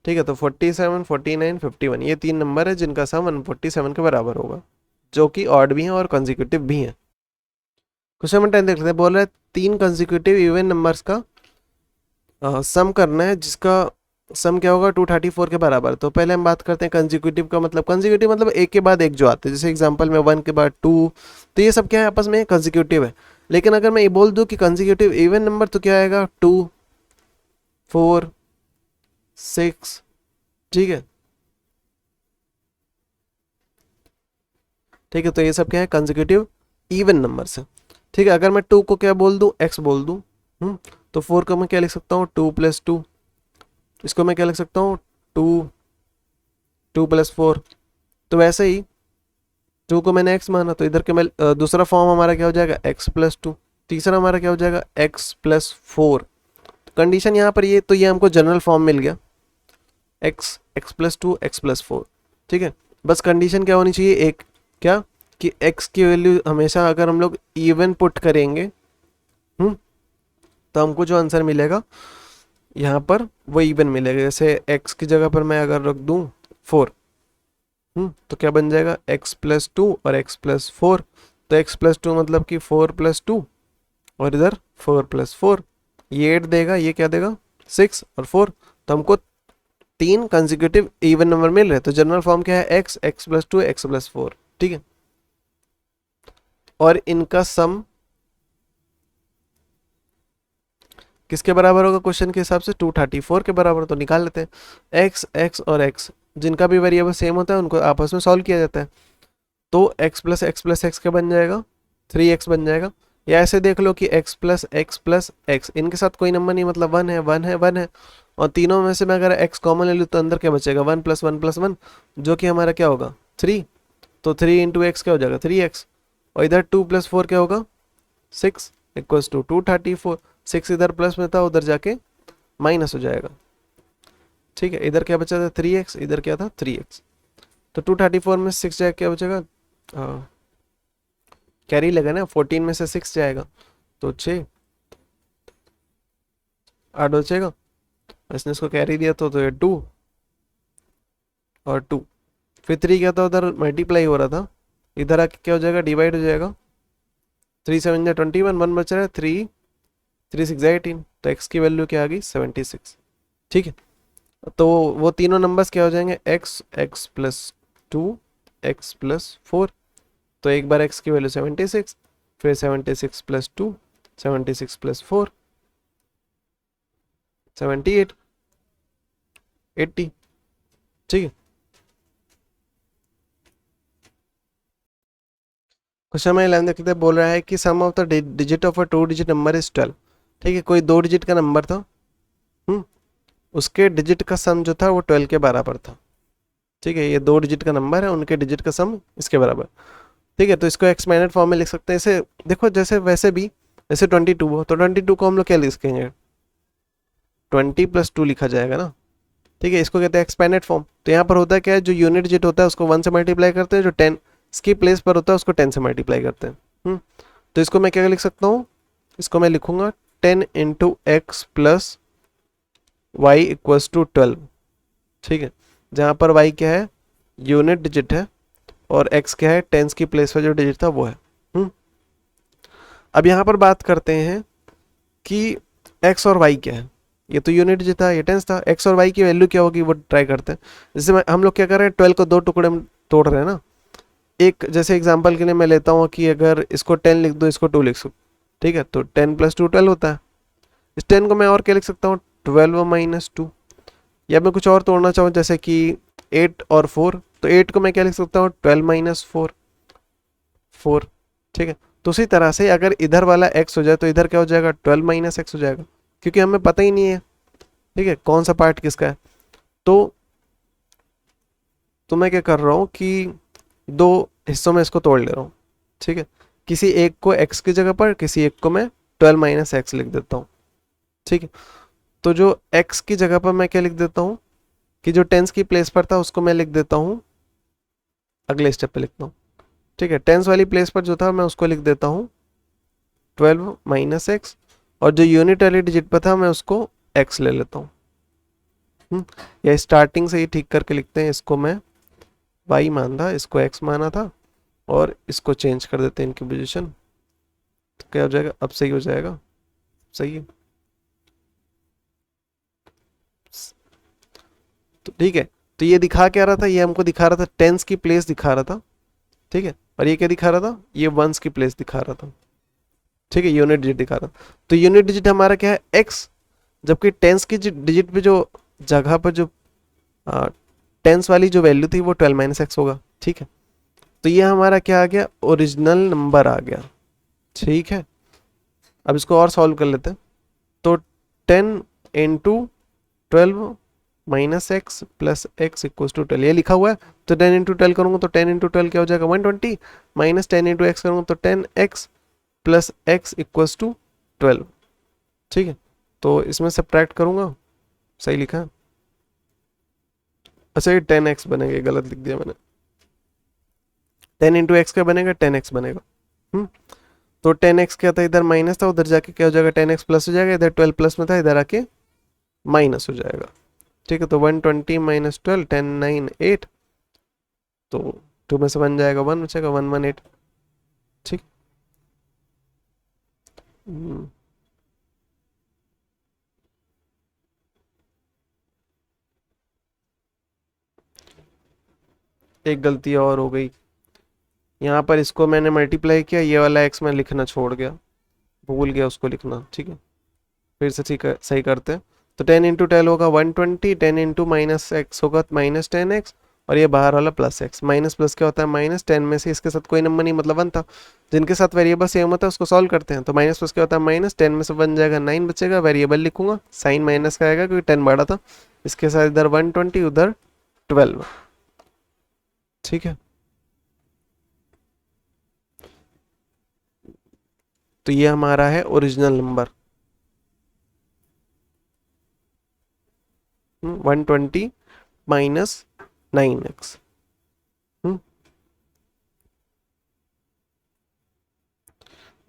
ठीक है, तो 47 49 51 ये 3 नंबर है जिनका सम 147 के बराबर होगा, जो कि ऑड भी हैं और कंसेक्यूटिव भी हैं। क्वेश्चन नंबर 10 देख लेते हैं। बोल रहा है 3 कंसेक्यूटिव इवन नंबर्स का सम करना है, जिसका सम क्या होगा 234 के बराबर। तो पहले हम बात करते हैं कंसेक्यूटिव का मतलब। कंसेक्यूटिव मतलब एक के बाद एक जो आते हैं, जैसे एग्जांपल में 1 के बाद 2, तो ये सब क्या है आपस में कंसेक्यूटिव है। लेकिन अगर मैं ये बोल दूं कि कंसेक्यूटिव इवन नंबर, तो क्या आएगा 2 4 6। ठीक है, ठीक है, तो ये सब क्या है कंसेक्यूटिव इवन नंबर्स है। ठीक है, अगर मैं 2 को क्या बोल दूं x बोल दूं, तो 4 को मैं क्या लिख सकता हूँ 2+2, इसको मैं क्या लिख सकता हूँ 2+4। तो वैसे ही 2 को मैंने x माना, तो इधर के मैं दूसरा फॉर्म हमारा क्या हो जाएगा x+2, तीसरा हमारा क्या हो जाएगा x+4। कंडीशन यहाँ पर ये, तो ये हमको जनरल फॉर्म मिल गया x+2 x+4। ठीक है, बस कंडीशन क्या होनी चाहिए एक, क्या कि x की वैल्यू हमेशा अगर हम लोग इवन पुट करेंगे तो हमको जो आंसर मिलेगा यहाँ पर वो इवन मिलेगा। जैसे x की जगह पर मैं अगर रख दूँ 4, तो क्या बन जाएगा x+2 और x+4। तो x+2 मतलब कि 4+2 और इधर 4+4, ये 8 देगा, ये क्या देगा 6 और 4। तो हमको 3 कंसेक्यूटिव इवन नंबर मिल रहे हैं। तो जनरल फॉर्म क्या है x x+2 x+4। ठीक है, और इनका सम किसके बराबर होगा क्वेश्चन के हिसाब से 234 के बराबर। तो निकाल लेते हैं x और x, जिनका भी वेरिएबल सेम होता है उनको आपस में सॉल्व किया जाता है। तो x+x+x क्या बन जाएगा 3x बन जाएगा। या ऐसे देख लो कि x+x+x, इनके साथ कोई नंबर नहीं, मतलब 1 है 1 है 1 है, और तीनों में से मैं अगर x कॉमन ले लूँ तो अंदर क्या बचेगा 1+1+1, जो कि हमारा क्या होगा 3। तो 3 इंटू एक्स क्या हो जाएगा 3x, और इधर 2+4 क्या होगा 6 इक्वल्स टू 234। 6 इधर प्लस में था, उधर जाके माइनस हो जाएगा। ठीक है, इधर क्या बचा था 3x, इधर क्या था 3x। तो 234 में 6 जाएगा, क्या बचेगा कैरी लगा ना, 14 में से 6 जाएगा तो 6 8 बचेगा। इसने इसको कैरी दिया तो ये 2 और 2, फिर 3 क्या था उधर मल्टीप्लाई हो रहा था, इधर आके क्या हो जाएगा डिवाइड हो जाएगा। 3 7 21, 1 बच रहा है 3 3 6 18, तो x की वैल्यू क्या आ गई 76। ठीक है, तो वो तीनों नंबर्स क्या हो जाएंगे, x x plus 2 x plus 4। तो एक बार x की वैल्यू 76, फिर 76 प्लस 2, 76 प्लस 4 78 80। ठीक है, क्वेश्चन नंबर 11 देखते हैं, बोल रहा है कि sum of the digit of a 2 digit number is 12। ठीक है, कोई 2 डिजिट का नंबर था, उसके डिजिट का सम जो था वो 12 के बराबर था। ठीक है, ये 2 डिजिट का नंबर है, उनके डिजिट का सम इसके बराबर। ठीक है, तो इसको एक्स माइनट फॉर्म में लिख सकते हैं। इसे देखो, जैसे वैसे भी जैसे 22 हो तो 22 को हम लोग क्या लिखेंगे, 20 प्लस 2 लिखा जाएगा ना। ठीक है, इसको कहते हैं एक्सपेंडेड फॉर्म। तो यहाँ पर होता है क्या है, जो यूनिट डिजिट होता है उसको 1 से मल्टीप्लाई करते हैं, जो 10 इसकी प्लेस पर होता है उसको 10 से मल्टीप्लाई करते हैं। तो इसको मैं क्या लिख सकता हूँ, इसको मैं लिखूंगा 10 into x plus y equals to 12। ठीक है, जहाँ पर वाई क्या है, यूनिट डिजिट है, और एक्स क्या है, टेंस की प्लेस पर जो डिजिट था वो है। अब यहाँ पर बात करते हैं कि एक्स और वाई क्या है। ये तो यूनिट डिजिट था, ये टेंस था, एक्स और वाई की वैल्यू क्या होगी वो ट्राई करते हैं। जैसे हम लोग क्या कर रहे हैं, 12 को 2 टुकड़े में तोड़ रहे हैं ना। एक जैसे एग्जांपल के लिए मैं लेता हूँ कि अगर इसको 10 लिख दो, इसको 2 लिख सकूँ। ठीक है, तो 10 प्लस 2 12 होता है। इस 10 को मैं और क्या लिख सकता हूँ, 12 माइनस 2। या मैं कुछ और तोड़ना चाहूँ जैसे कि 8 और 4, तो 8 को मैं क्या लिख सकता हूँ, 12 माइनस 4 4। ठीक है, तो उसी तरह से अगर इधर वाला x हो जाए तो इधर क्या हो जाएगा, 12 माइनस एक्स हो जाएगा, क्योंकि हमें पता ही नहीं है ठीक है कौन सा पार्ट किसका है। तो मैं क्या कर रहा हूँ कि दो हिस्सों में इसको तोड़ ले रहा हूँ। ठीक है, किसी एक को x की जगह पर, किसी एक को मैं 12 माइनस एक्स लिख देता हूँ। ठीक है, तो जो x की जगह पर मैं क्या लिख देता हूँ, कि जो टेंस की प्लेस पर था उसको मैं लिख देता हूँ, अगले स्टेप पे लिखता हूँ। ठीक है, टेंस वाली प्लेस पर जो था मैं उसको लिख देता हूँ 12 माइनस एक्स, और जो यूनिट वाली डिजिट पर था मैं उसको x ले लेता हूँ। या स्टार्टिंग से ही ठीक करके लिखते हैं, इसको मैं y मान था, इसको x माना था, और इसको चेंज कर देते हैं इनकी पोजीशन। तो क्या हो जाएगा, अब सही हो जाएगा, सही है। तो ठीक है, तो ये दिखा क्या रहा था, ये हमको दिखा रहा था टेंस की प्लेस दिखा रहा था। ठीक है, और ये क्या दिखा रहा था, ये वंस की प्लेस दिखा रहा था। ठीक है, यूनिट डिजिट दिखा रहा था। तो यूनिट डिजिट हमारा क्या है, x, जबकि टेंस की डिजिट पे जो जगह पर जो टेंस वाली जो वैल्यू थी वो 12 माइनस एक्स होगा। ठीक है, तो ये हमारा क्या आ गया, ओरिजिनल नंबर आ गया। ठीक है, अब इसको और सॉल्व कर लेते हैं। तो 10 into 12 minus x plus x equal to 12, ये लिखा हुआ है। तो 10 इंटू 12 करूँगा तो 10 इंटू 12 क्या हो जाएगा, 120, माइनस 10 इंटू एक्स करूँगा तो 10x plus x equal to 12। ठीक है, तो इसमें सब्ट्रैक्ट करूँगा, सही लिखा है। अच्छा, ये 10x बनेगा, ये गलत लिख दिया मैंने। 10 इंटू एक्स क्या बनेगा, 10x बनेगा। तो 10x क्या था, इधर माइनस था, उधर जाके क्या हो जाएगा, 10x प्लस हो जाएगा, इधर 12 प्लस में था, इधर आके माइनस हो जाएगा। ठीक है, तो 120 माइनस 12, 10 9 8, तो 2 में से बन जाएगा 1 बचेगा, 118। ठीक, एक गलती और हो गई, यहाँ पर इसको मैंने मल्टीप्लाई किया, ये वाला एक्स मैं लिखना छोड़ गया, भूल गया उसको लिखना। ठीक है, फिर से ठीक है, सही करते हैं। तो 10 इंटू 12 होगा 120, 10 इंटू माइनस एक्स होगा माइनस 10x, और ये बाहर वाला प्लस एक्स। माइनस प्लस क्या होता है, माइनस 10 में से इसके साथ कोई नंबर नहीं, मतलब 1 था। जिनके साथ वेरिएबल सेम होता है उसको सॉल्व करते हैं। तो माइनस प्लस क्या होता है, माइनस 10 में से बन जाएगा 9 बचेगा, वेरिएबल लिखूंगा, साइन माइनस का आएगा क्योंकि 10 बड़ा था। इसके साथ इधर 120, उधर 12। ठीक है, तो ये हमारा है ओरिजिनल नंबर 120 माइनस 9x।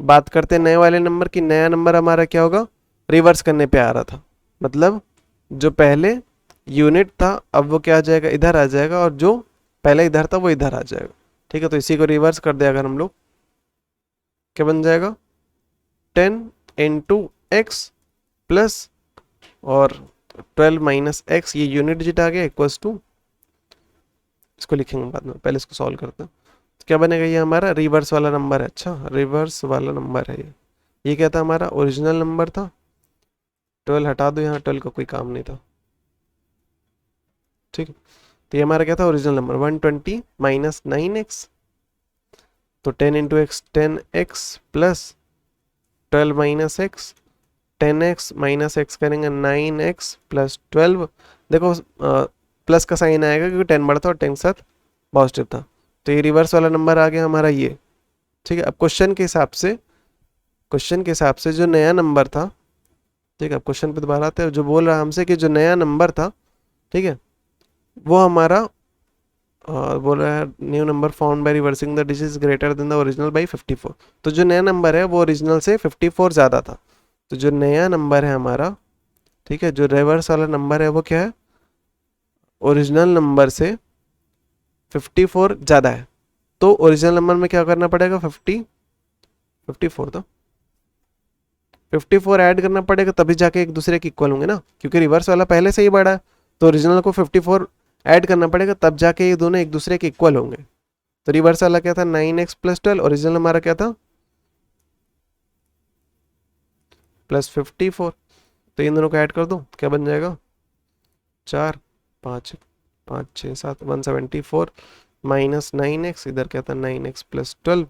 बात करते हैं नए वाले नंबर की। नया नंबर हमारा क्या होगा, रिवर्स करने पे आ रहा था, मतलब जो पहले यूनिट था अब वो क्या आ जाएगा, इधर आ जाएगा, और जो पहले इधर था वो इधर आ जाएगा। ठीक है, तो इसी को रिवर्स कर दे अगर हम लोग, क्या बन जाएगा, 10 इंटू एक्स प्लस और 12 माइनस एक्स, ये यूनिट डिजिट आ गया इक्वल्स टू, इसको लिखेंगे बाद में, पहले इसको सॉल्व करते हैं। तो क्या बनेगा, ये हमारा रिवर्स वाला नंबर है। अच्छा, रिवर्स वाला नंबर है ये क्या था, हमारा ओरिजिनल नंबर था। 12 हटा दो, यहाँ 12 का कोई काम नहीं था। ठीक है, तो ये हमारा क्या था, ओरिजिनल नंबर 120 माइनस 9x, तो 10 into x 10x plus 12 minus x, 10x minus x करेंगे 9x प्लस 12। देखो प्लस का साइन आएगा क्योंकि 10 बढ़ा था और 10 के साथ पॉजिटिव था, तो ये रिवर्स वाला नंबर आ गया हमारा ये। ठीक है, अब क्वेश्चन के हिसाब से जो नया नंबर था, ठीक है, अब क्वेश्चन पे दोबारा आते हैं। जो बोल रहा है हमसे कि जो नया नंबर था, ठीक है, वो हमारा बोल रहा है new number found by reversing the digit greater than the original by 54। तो जो नया नंबर है वो ओरिजिनल से 54 ज़्यादा था। तो जो नया नंबर है हमारा, ठीक है, जो रिवर्स वाला नंबर है वो क्या है, ओरिजिनल नंबर से 54 ज़्यादा है। तो ओरिजिनल नंबर में क्या करना पड़ेगा, 54 तो 54 ऐड करना पड़ेगा, तभी जाके एक दूसरे के इक्वल होंगे ना, क्योंकि रिवर्स वाला पहले से ही बड़ा है, तो ओरिजिनल को 54 ऐड करना पड़ेगा, तब जाके ये दोनों एक दूसरे के इक्वल होंगे। तो रिवर्स वाला क्या था, 9x प्लस 12, ओरिजिनल हमारा क्या था, प्लस 54। तो इन दोनों को ऐड कर दो, क्या बन जाएगा, 4 5 5 6 7 174 माइनस 9x, इधर क्या था 9x प्लस 12।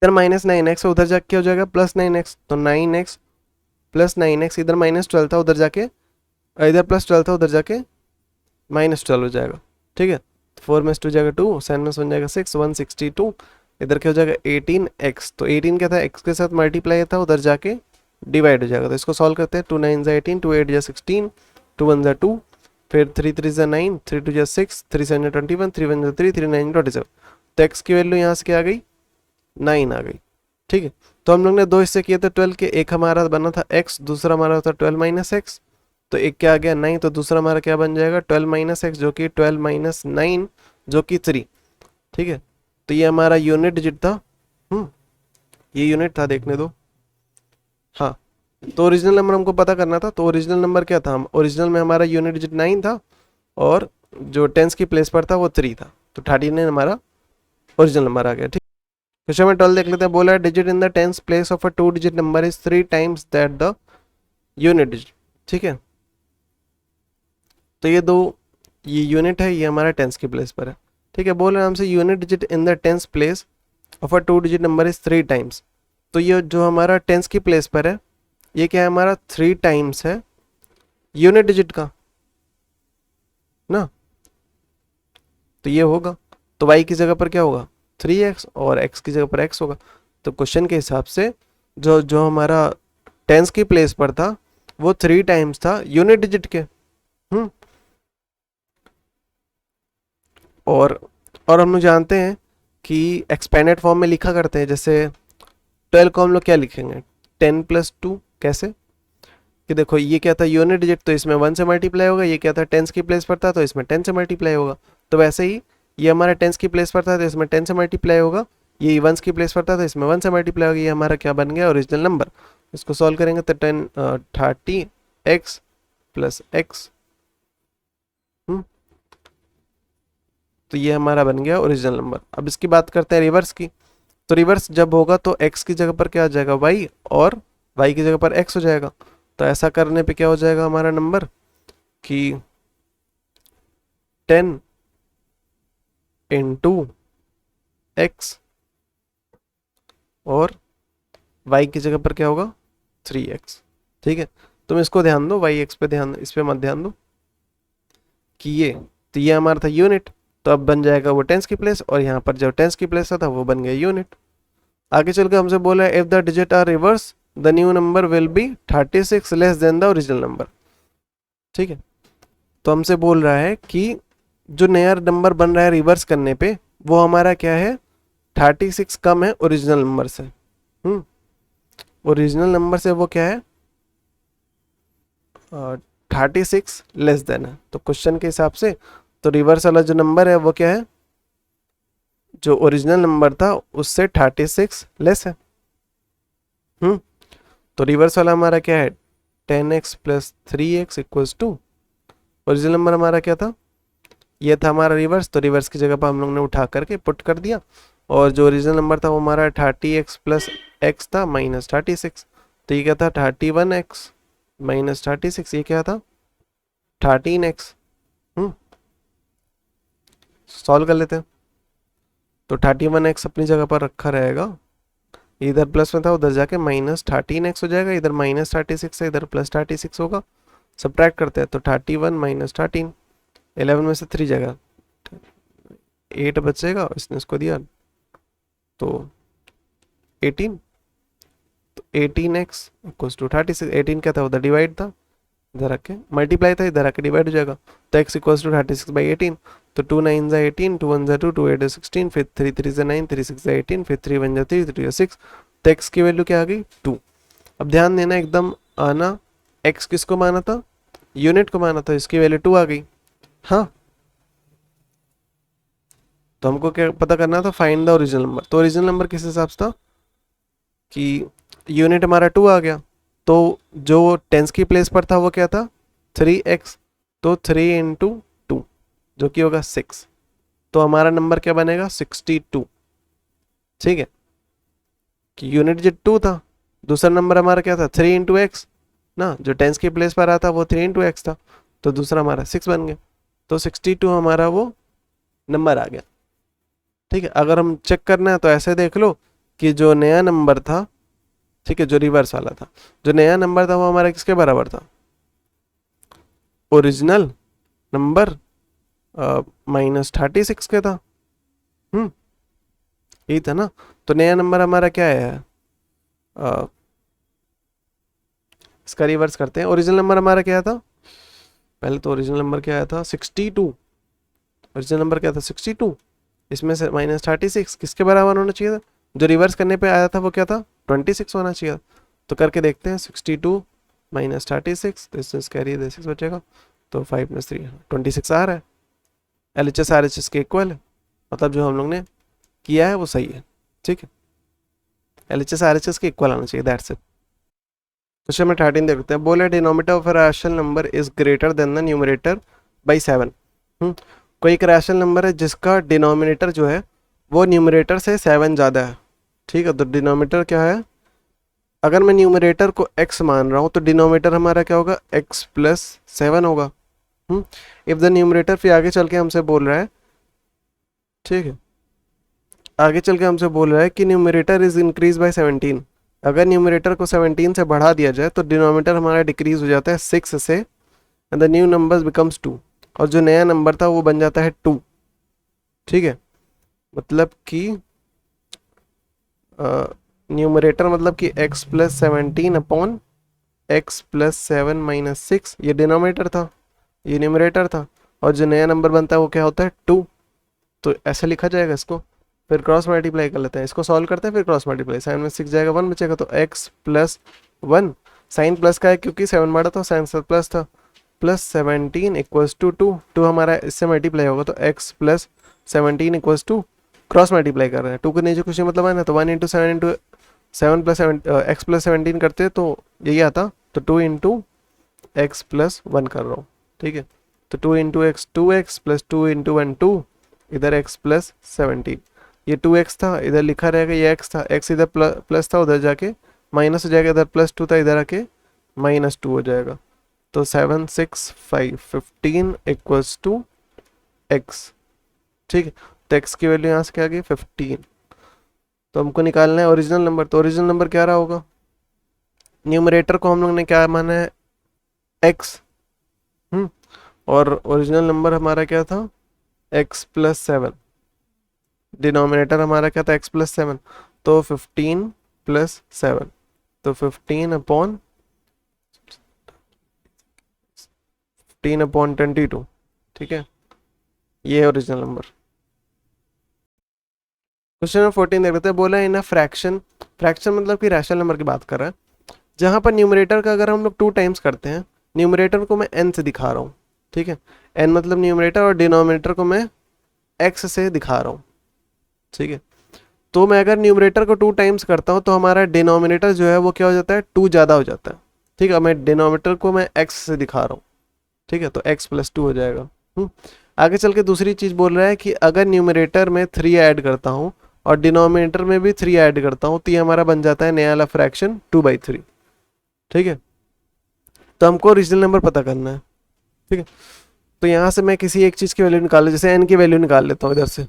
इधर माइनस 9x, उधर जाके क्या हो जाएगा, प्लस 9x, तो 9x प्लस 9x, इधर माइनस 12 था उधर जाके, इधर प्लस 12 था उधर जाके माइनस 12 हो जाएगा। ठीक है, 4 में 2 जाएगा 2, 7 में 1 जाएगा 6, 162, इधर क्या हो जाएगा 18x, तो 18 क्या था, x के साथ मल्टीप्लाई था, उधर जाके डिवाइड हो जाएगा। तो इसको सॉल्व करते हैं, 2 9 जा 18, 2 8 जा 16, 2 1 जा 2, फिर 3 3 जा 9, 3 2 जा 6, 3 7 जा 21, 3 1 जा 3, 3 9 27। तो x की वैल्यू यहाँ से क्या आ गई, 9 आ गई। ठीक है, तो हम लोग ने दो हिस्से किए थे 12 के, एक हमारा बना था x, दूसरा हमारा था 12 माइनस एक्स, तो एक क्या आ गया 9, तो दूसरा हमारा क्या बन जाएगा 12 माइनस एक्स, जो कि 12 माइनस 9 जो कि 3। ठीक है, तो ये हमारा यूनिट डिजिट था। ये यूनिट था, देखने दो। हाँ, तो ओरिजिनल नंबर हमको पता करना था, तो ओरिजिनल नंबर क्या था, ओरिजिनल में हमारा यूनिट डिजिट 9 था और जो टेंस की प्लेस पर था वो 3 था, तो 39 हमारा ओरिजिनल नंबर आ गया। ठीक, क्वेश्चन में 12 देख लेते हैं। बोला है digit in the tens place of a 2 digit number is 3 times that the unit digit. ठीक है, तो ये यूनिट है, ये हमारा टेंस की प्लेस पर है। ठीक है, बोल रहे हैं हमसे unit digit in the tens place of a 2 digit number is 3 times. तो ये जो हमारा टेंस की प्लेस पर है, ये क्या है, हमारा 3 टाइम्स है यूनिट डिजिट का ना, तो ये होगा। तो y की जगह पर क्या होगा 3x और x की जगह पर x होगा। तो क्वेश्चन के हिसाब से जो जो हमारा टेंस की प्लेस पर था वो 3 टाइम्स था यूनिट डिजिट के। और हम लोग जानते हैं कि एक्सपेंडेड फॉर्म में लिखा करते हैं, जैसे 12 को हम लोग क्या लिखेंगे 10 प्लस 2, कैसे कि देखो ये क्या था यूनिट डिजिट, तो इसमें 1 से मल्टीप्लाई होगा, ये क्या था टेंस की प्लेस पर था तो इसमें 10 से मल्टीप्लाई होगा। तो वैसे ही ये हमारा टेंस की प्लेस पर था तो इसमें 10 से मल्टीप्लाई होगा, ये 1 की प्लेस पर था तो इसमें 1 से मल्टीप्लाई होगा। ये हमारा क्या बन गया ओरिजिनल नंबर। इसको सॉल्व करेंगे तो 30x प्लस एक्स, तो ये हमारा बन गया ओरिजिनल नंबर। अब इसकी बात करते हैं रिवर्स की। तो रिवर्स जब होगा तो x की जगह पर क्या आ जाएगा y, और y की जगह पर x हो जाएगा। तो ऐसा करने पे क्या हो जाएगा हमारा नंबर कि 10 इंटू एक्स और y की जगह पर क्या होगा 3x। ठीक है, तुम इसको ध्यान दो, y x पे ध्यान, इस पे मत ध्यान दो कि ये, तो ये हमारा था यूनिट, तो अब बन जाएगा वो टेंस की प्लेस, और यहाँ पर जो टेंस की प्लेस था वो बन गया यूनिट। आगे चल के हमसे बोला है if the digit are reverse the new number will be 36 less than the original number. ठीक है, तो हमसे बोल रहा है कि जो नया नंबर बन रहा है रिवर्स करने पे वो हमारा क्या है 36 कम है ओरिजिनल नंबर से। ओरिजिनल नंबर से वो क्या है 36 लेस देन है। तो क्वेश्चन के हिसाब से तो रिवर्स वाला जो नंबर है वो क्या है जो ओरिजिनल नंबर था उससे 36 लेस है। तो रिवर्स वाला हमारा क्या है, 10x plus 3x equals to, original number हमारा क्या था, ये था हमारा रिवर्स, तो रिवर्स की जगह पर हम लोग ने उठा करके पुट कर दिया, और जो ओरिजिनल नंबर था वो हमारा 30x प्लस x था माइनस 36, तो ये क्या था 31x माइनस 36, ये क्या था 13x। सॉल्व कर लेते हैं। तो 31x अपनी जगह पर रखा रहेगा, इधर प्लस में था उधर जाके माइनस 13x हो जाएगा, इधर माइनस 36 है इधर प्लस 36 होगा, सब्ट्रैक्ट करते हैं तो 31 माइनस 13, 11 में से 3 जाएगा 8 बचेगा, इसने इसको दिया तो 18, तो 18x इक्वल्स टू 36, 18 क्या था उधर डिवाइड था, इधर आके मल्टीप्लाई था, इधर आके डिवाइड हो जाएगा, तो x इक्वल्स टू 36 बाई 18, तो 2 9 जा 18, 2 1 जा 2, 2 8 जा 16, फिर 3 3 जा 9, 3 6 जा 18, फिर 3 1 जा 3, 3 जा 6, तो x की वैल्यू क्या आ गई 2। अब ध्यान देना एकदम आना, x किसको माना था, यूनिट को माना था, इसकी वैल्यू 2 आ गई। हाँ, तो हमको क्या पता करना था, फाइंड द ओरिजिनल नंबर। तो ओरिजिनल नंबर किस हिसाब से था कि यूनिट हमारा 2 आ गया, तो जो टेंस की प्लेस पर था वो क्या था 3x, तो 3 इंटू 2 जो कि होगा 6, तो हमारा नंबर क्या बनेगा 62। ठीक है, कि यूनिट जो 2 था, दूसरा नंबर हमारा क्या था 3 इंटू एक्स ना, जो टेंस की प्लेस पर आता वो 3 इंटू एक्स था, तो दूसरा हमारा 6 बन गया, तो 62 हमारा वो नंबर आ गया। ठीक है, अगर हम चेक करना है तो ऐसे देख लो कि जो नया नंबर था, ठीक है, जो रिवर्स वाला था, जो नया नंबर था वो हमारा किसके बराबर था, ओरिजिनल नंबर माइनस 36 के था। यही था ना, तो नया नंबर हमारा क्या है, इसका रिवर्स करते हैं। ओरिजिनल नंबर हमारा क्या था, पहले तो ओरिजिनल नंबर क्या आया था 62, ओरिजिनल नंबर क्या था 62, इसमें से माइनस 36 किसके बराबर होना चाहिए था, जो रिवर्स करने पे आया था वो क्या था 26 होना चाहिए था। तो करके देखते हैं 62 माइनस 36, तो इसमें कैरी 6 बचेगा, तो 5 प्लस 3 26 आ रहा है, LHS RHS के इक्वल है, मतलब जो हम लोग ने किया है वो सही है। ठीक है, LHS RHS के इक्वल आना चाहिए, दैट्स इट। क्वेश्चन नंबर 13 देखते हैं, बोले denominator of a rational number is greater than the numerator by 7। कोई एक रैशनल नंबर है जिसका डिनोमिनेटर जो है वो न्यूमरेटर से 7 ज़्यादा है। ठीक है, तो डिनोमिनेटर क्या है, अगर मैं न्यूमरेटर को x मान रहा हूँ तो डिनोमिनेटर हमारा क्या होगा x प्लस 7 होगा। इफ द न्यूमरेटर, फिर आगे चल के हमसे बोल रहा है, ठीक है, आगे चल के हमसे बोल रहा है कि न्यूमरेटर इज इंक्रीज बाय 17। अगर न्यूमरेटर को 17 से बढ़ा दिया जाए तो डिनोमिनेटर हमारा डिक्रीज हो जाता है 6 से, and the new number becomes 2, और जो नया नंबर था वो बन जाता है 2। ठीक है, मतलब कि न्यूमरेटर मतलब कि x plus 17 upon x plus 7 minus 6, ये डिनोमिनेटर था, ये न्यूमरेटर था, और जो नया नंबर बनता है वो क्या होता है 2। तो ऐसे लिखा जाएगा इसको, फिर क्रॉस मल्टीप्लाई कर लेते हैं, इसको सॉल्व करते हैं, फिर क्रॉस मल्टीप्लाई, साइन में 6 जाएगा 1 बचेगा, तो x प्लस 1, साइन प्लस का है क्योंकि 7 बड़ा था, साइन प्लस था, प्लस 17 इक्वल्स टू 2, 2 हमारा इससे मल्टीप्लाई होगा, तो x plus 17 equals to, cross multiply कर रहे हैं, 2 के नीचे कुछ मतलब है ना, तो 1 into 7 into 7 plus x plus 17 करते तो यही आता, तो 2 इंटू एक्स प्लस 1 कर रहा हूँ। ठीक है, तो 2 into x 2x plus 2 into 1 2, इधर x प्लस 17, ये 2x था इधर लिखा रहेगा, ये x था, x इधर प्लस था उधर जाके माइनस हो जाएगा, इधर प्लस 2 था इधर आके माइनस 2 हो जाएगा, तो 7 6 5 15 इक्वल्स टू x। ठीक है, तो x की वैल्यू यहाँ से क्या आ गई 15, तो हमको निकालना है ओरिजिनल नंबर, तो ओरिजिनल नंबर क्या रहा होगा, न्यूमरेटर को हम लोग ने क्या माना है x, और ओरिजिनल नंबर हमारा क्या था x प्लस 7, डिनोमिनेटर हमारा क्या था x प्लस 7, तो 15 प्लस 7, तो 15 अपॉन 22। ठीक है, ये है ओरिजिनल नंबर। क्वेश्चन नंबर 14 देख लेते हैं, बोला इन अ फ्रैक्शन, फ्रैक्शन मतलब कि रैशनल नंबर की बात कर रहा है, जहां पर न्यूमरेटर का अगर हम लोग 2 टाइम्स करते हैं, न्यूमरेटर को मैं n से दिखा रहा हूँ, ठीक है, n मतलब न्यूमरेटर, और डिनोमिनेटर को मैं x से दिखा रहा हूँ। ठीक है। तो मैं अगर न्यूमरेटर को 2 टाइम्स करता हूँ तो हमारा डिनोमिनेटर जो है वो क्या हो जाता है, 2 ज़्यादा हो जाता है। ठीक है, मैं डिनोमिनेटर को मैं x से दिखा रहा हूँ। ठीक है, तो x+2 हो जाएगा। आगे चल के दूसरी चीज़ बोल रहा है कि अगर न्यूमरेटर में 3 ऐड करता हूँ और डिनोमिनेटर में भी 3 ऐड करता हूँ तो ये हमारा बन जाता है नया वाला फ्रैक्शन 2/3। ठीक है, तो हमको ओरिजिनल नंबर पता करना है। ठीक है, तो यहाँ से मैं किसी एक चीज़ की वैल्यू निकाल ले, जैसे n की वैल्यू निकाल लेता हूँ इधर से।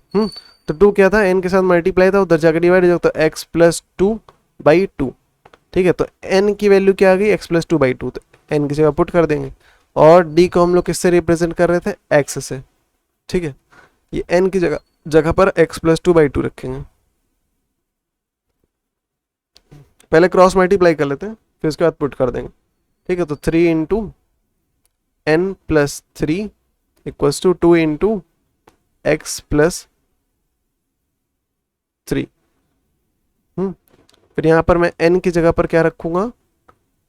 तो 2 क्या था, n के साथ मल्टीप्लाई था, उधर जाकर डिवाइड हो जाता है x+2/2। ठीक है, तो n की वैल्यू क्या आ गई, x+2/2, तो n की जगह पुट कर देंगे। और d को हम लोग किससे रिप्रेजेंट कर रहे थे, x से। ठीक है, ये n की जगह जगह पर x+2/2 रखेंगे। पहले क्रॉस मल्टीप्लाई कर लेते हैं, फिर उसके बाद पुट कर देंगे। ठीक है, तो 3 into n+3 equals to 2 into x+3। फिर यहाँ पर मैं n की जगह पर क्या रखूंगा,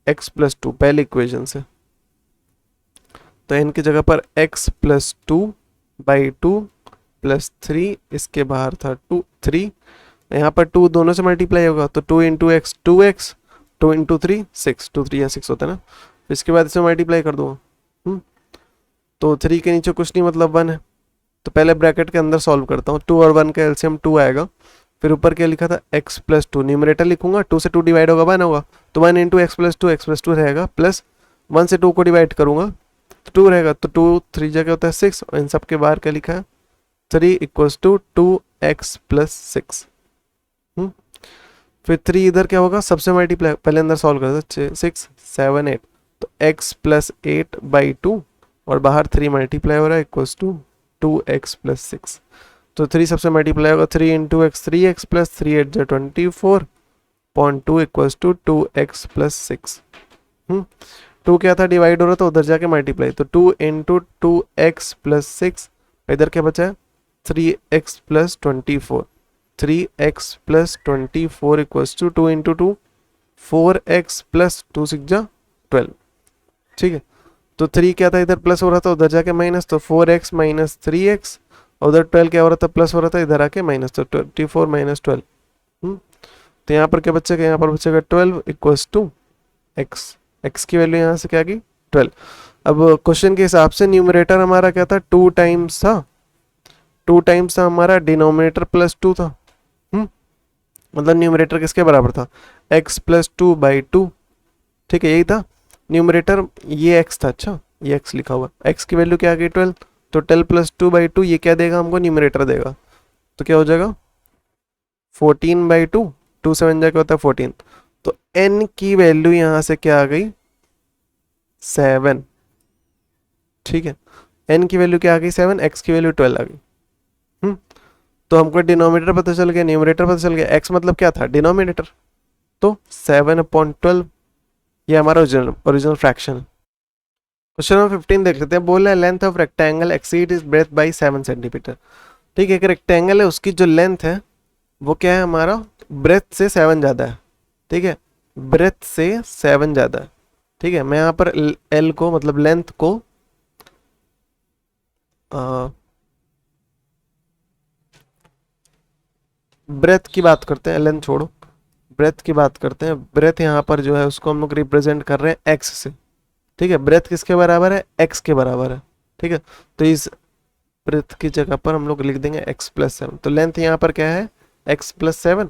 x+2 पहले इक्वेशन से। तो n की जगह पर x+2/2 +3, इसके बाहर था 3, यहाँ पर 2 दोनों से मल्टीप्लाई होगा तो 2 इंटू एक्स 2x, 2 इंटू 3 6, 2 3 या 6 होता है ना। फिर इसके बाद इसे मल्टीप्लाई कर दूंगा। तो 3 के नीचे कुछ नहीं मतलब 1 है, तो पहले ब्रैकेट के अंदर सॉल्व करता हूँ। 2 और 1 का एलसीएम 2 आएगा। फिर ऊपर क्या लिखा था, x+2, न्यूमरेटर लिखूंगा, 2 से 2 डिवाइड होगा 1 होगा, तो 1 इंटू x+2 रहेगा, प्लस 1 से 2 को डिवाइड करूंगा तो 2 रहेगा, तो 2 3 जगह होता है 6, और इन सब के बाहर क्या लिखा है 3 इक्वल्स टू 2x+6। फिर 3 इधर क्या होगा, सबसे मल्टीप्लाई पहले अंदर सॉल्व कर दो, 6 7 8, तो x+8/2 और बाहर 3 मल्टीप्लाई हो रहा है इक्वल्स टू 2x+6। तो 3 सबसे मल्टीप्लाई होगा, 3 इंटू एक्स 3x प्लस 3 8 जो 24.2 इक्वल्स टू 2x+6। 2 क्या था, डिवाइड हो रहा था, उधर जाके मल्टीप्लाई, तो 2 इंटू 2x+6, इधर क्या बचा है 3x+24, 3x+24 equals to 2 into 2 4x plus 2 6 जा 12। ठीक है, तो 3 क्या था, इधर प्लस हो रहा था, उधर जाके माइनस, तो 4x माइनस 3x, उधर 12 क्या हो रहा था, प्लस हो रहा था, इधर आके माइनस, तो 24 माइनस 12। तो यहाँ पर क्या बचेगा, यहाँ पर बचेगा 12 इक्वल्स टू x। x की वैल्यू यहाँ से क्या आ गई 12। अब क्वेश्चन के हिसाब से न्यूमरेटर हमारा क्या था, 2 टाइम्स था, 2 टाइम्स था हमारा, डिनोमिनेटर +2 था। मतलब न्यूमरेटर किसके बराबर था, x+2/2। ठीक है, यही था न्यूमरेटर, ये x था। अच्छा, ये x लिखा हुआ, x की वैल्यू क्या आ गई 12, तो 12 + 2/2 ये क्या देगा हमको, न्यूमरेटर देगा, तो क्या हो जाएगा 14/2, 2 7 जा क्या होता है 14। तो n की वैल्यू यहाँ से क्या आ गई 7। ठीक है, n की वैल्यू क्या आ गई 7, x की वैल्यू 12 आ गई। तो हमको डिनोमिनेटर पता चल गया, न्यूमरेटर पता चल गया, x मतलब क्या था डिनोमिनेटर, तो 7/12 ये हमारा ओरिजिनल फ्रैक्शन है। क्वेश्चन नंबर 15 देख लेते हैं। बोला है length of rectangle exceed is breadth by 7 centimetre. ठीक है, एक रेक्टेंगल है, उसकी जो लेंथ है वो क्या है हमारा, ब्रेथ से 7 ज़्यादा है। ठीक है, ब्रेथ से 7 ज़्यादा है। ठीक है, मैं यहाँ पर एल को मतलब लेंथ को ब्रेथ की बात करते हैं, लेंथ छोड़ो, ब्रेथ की बात करते हैं। ब्रेथ यहाँ पर जो है उसको हम लोग रिप्रेजेंट कर रहे हैं एक्स से। ठीक है, ब्रेथ किसके बराबर है, एक्स के बराबर है। ठीक है, तो इस ब्रेथ की जगह पर हम लोग लिख देंगे x+7। तो लेंथ यहाँ पर क्या है x+7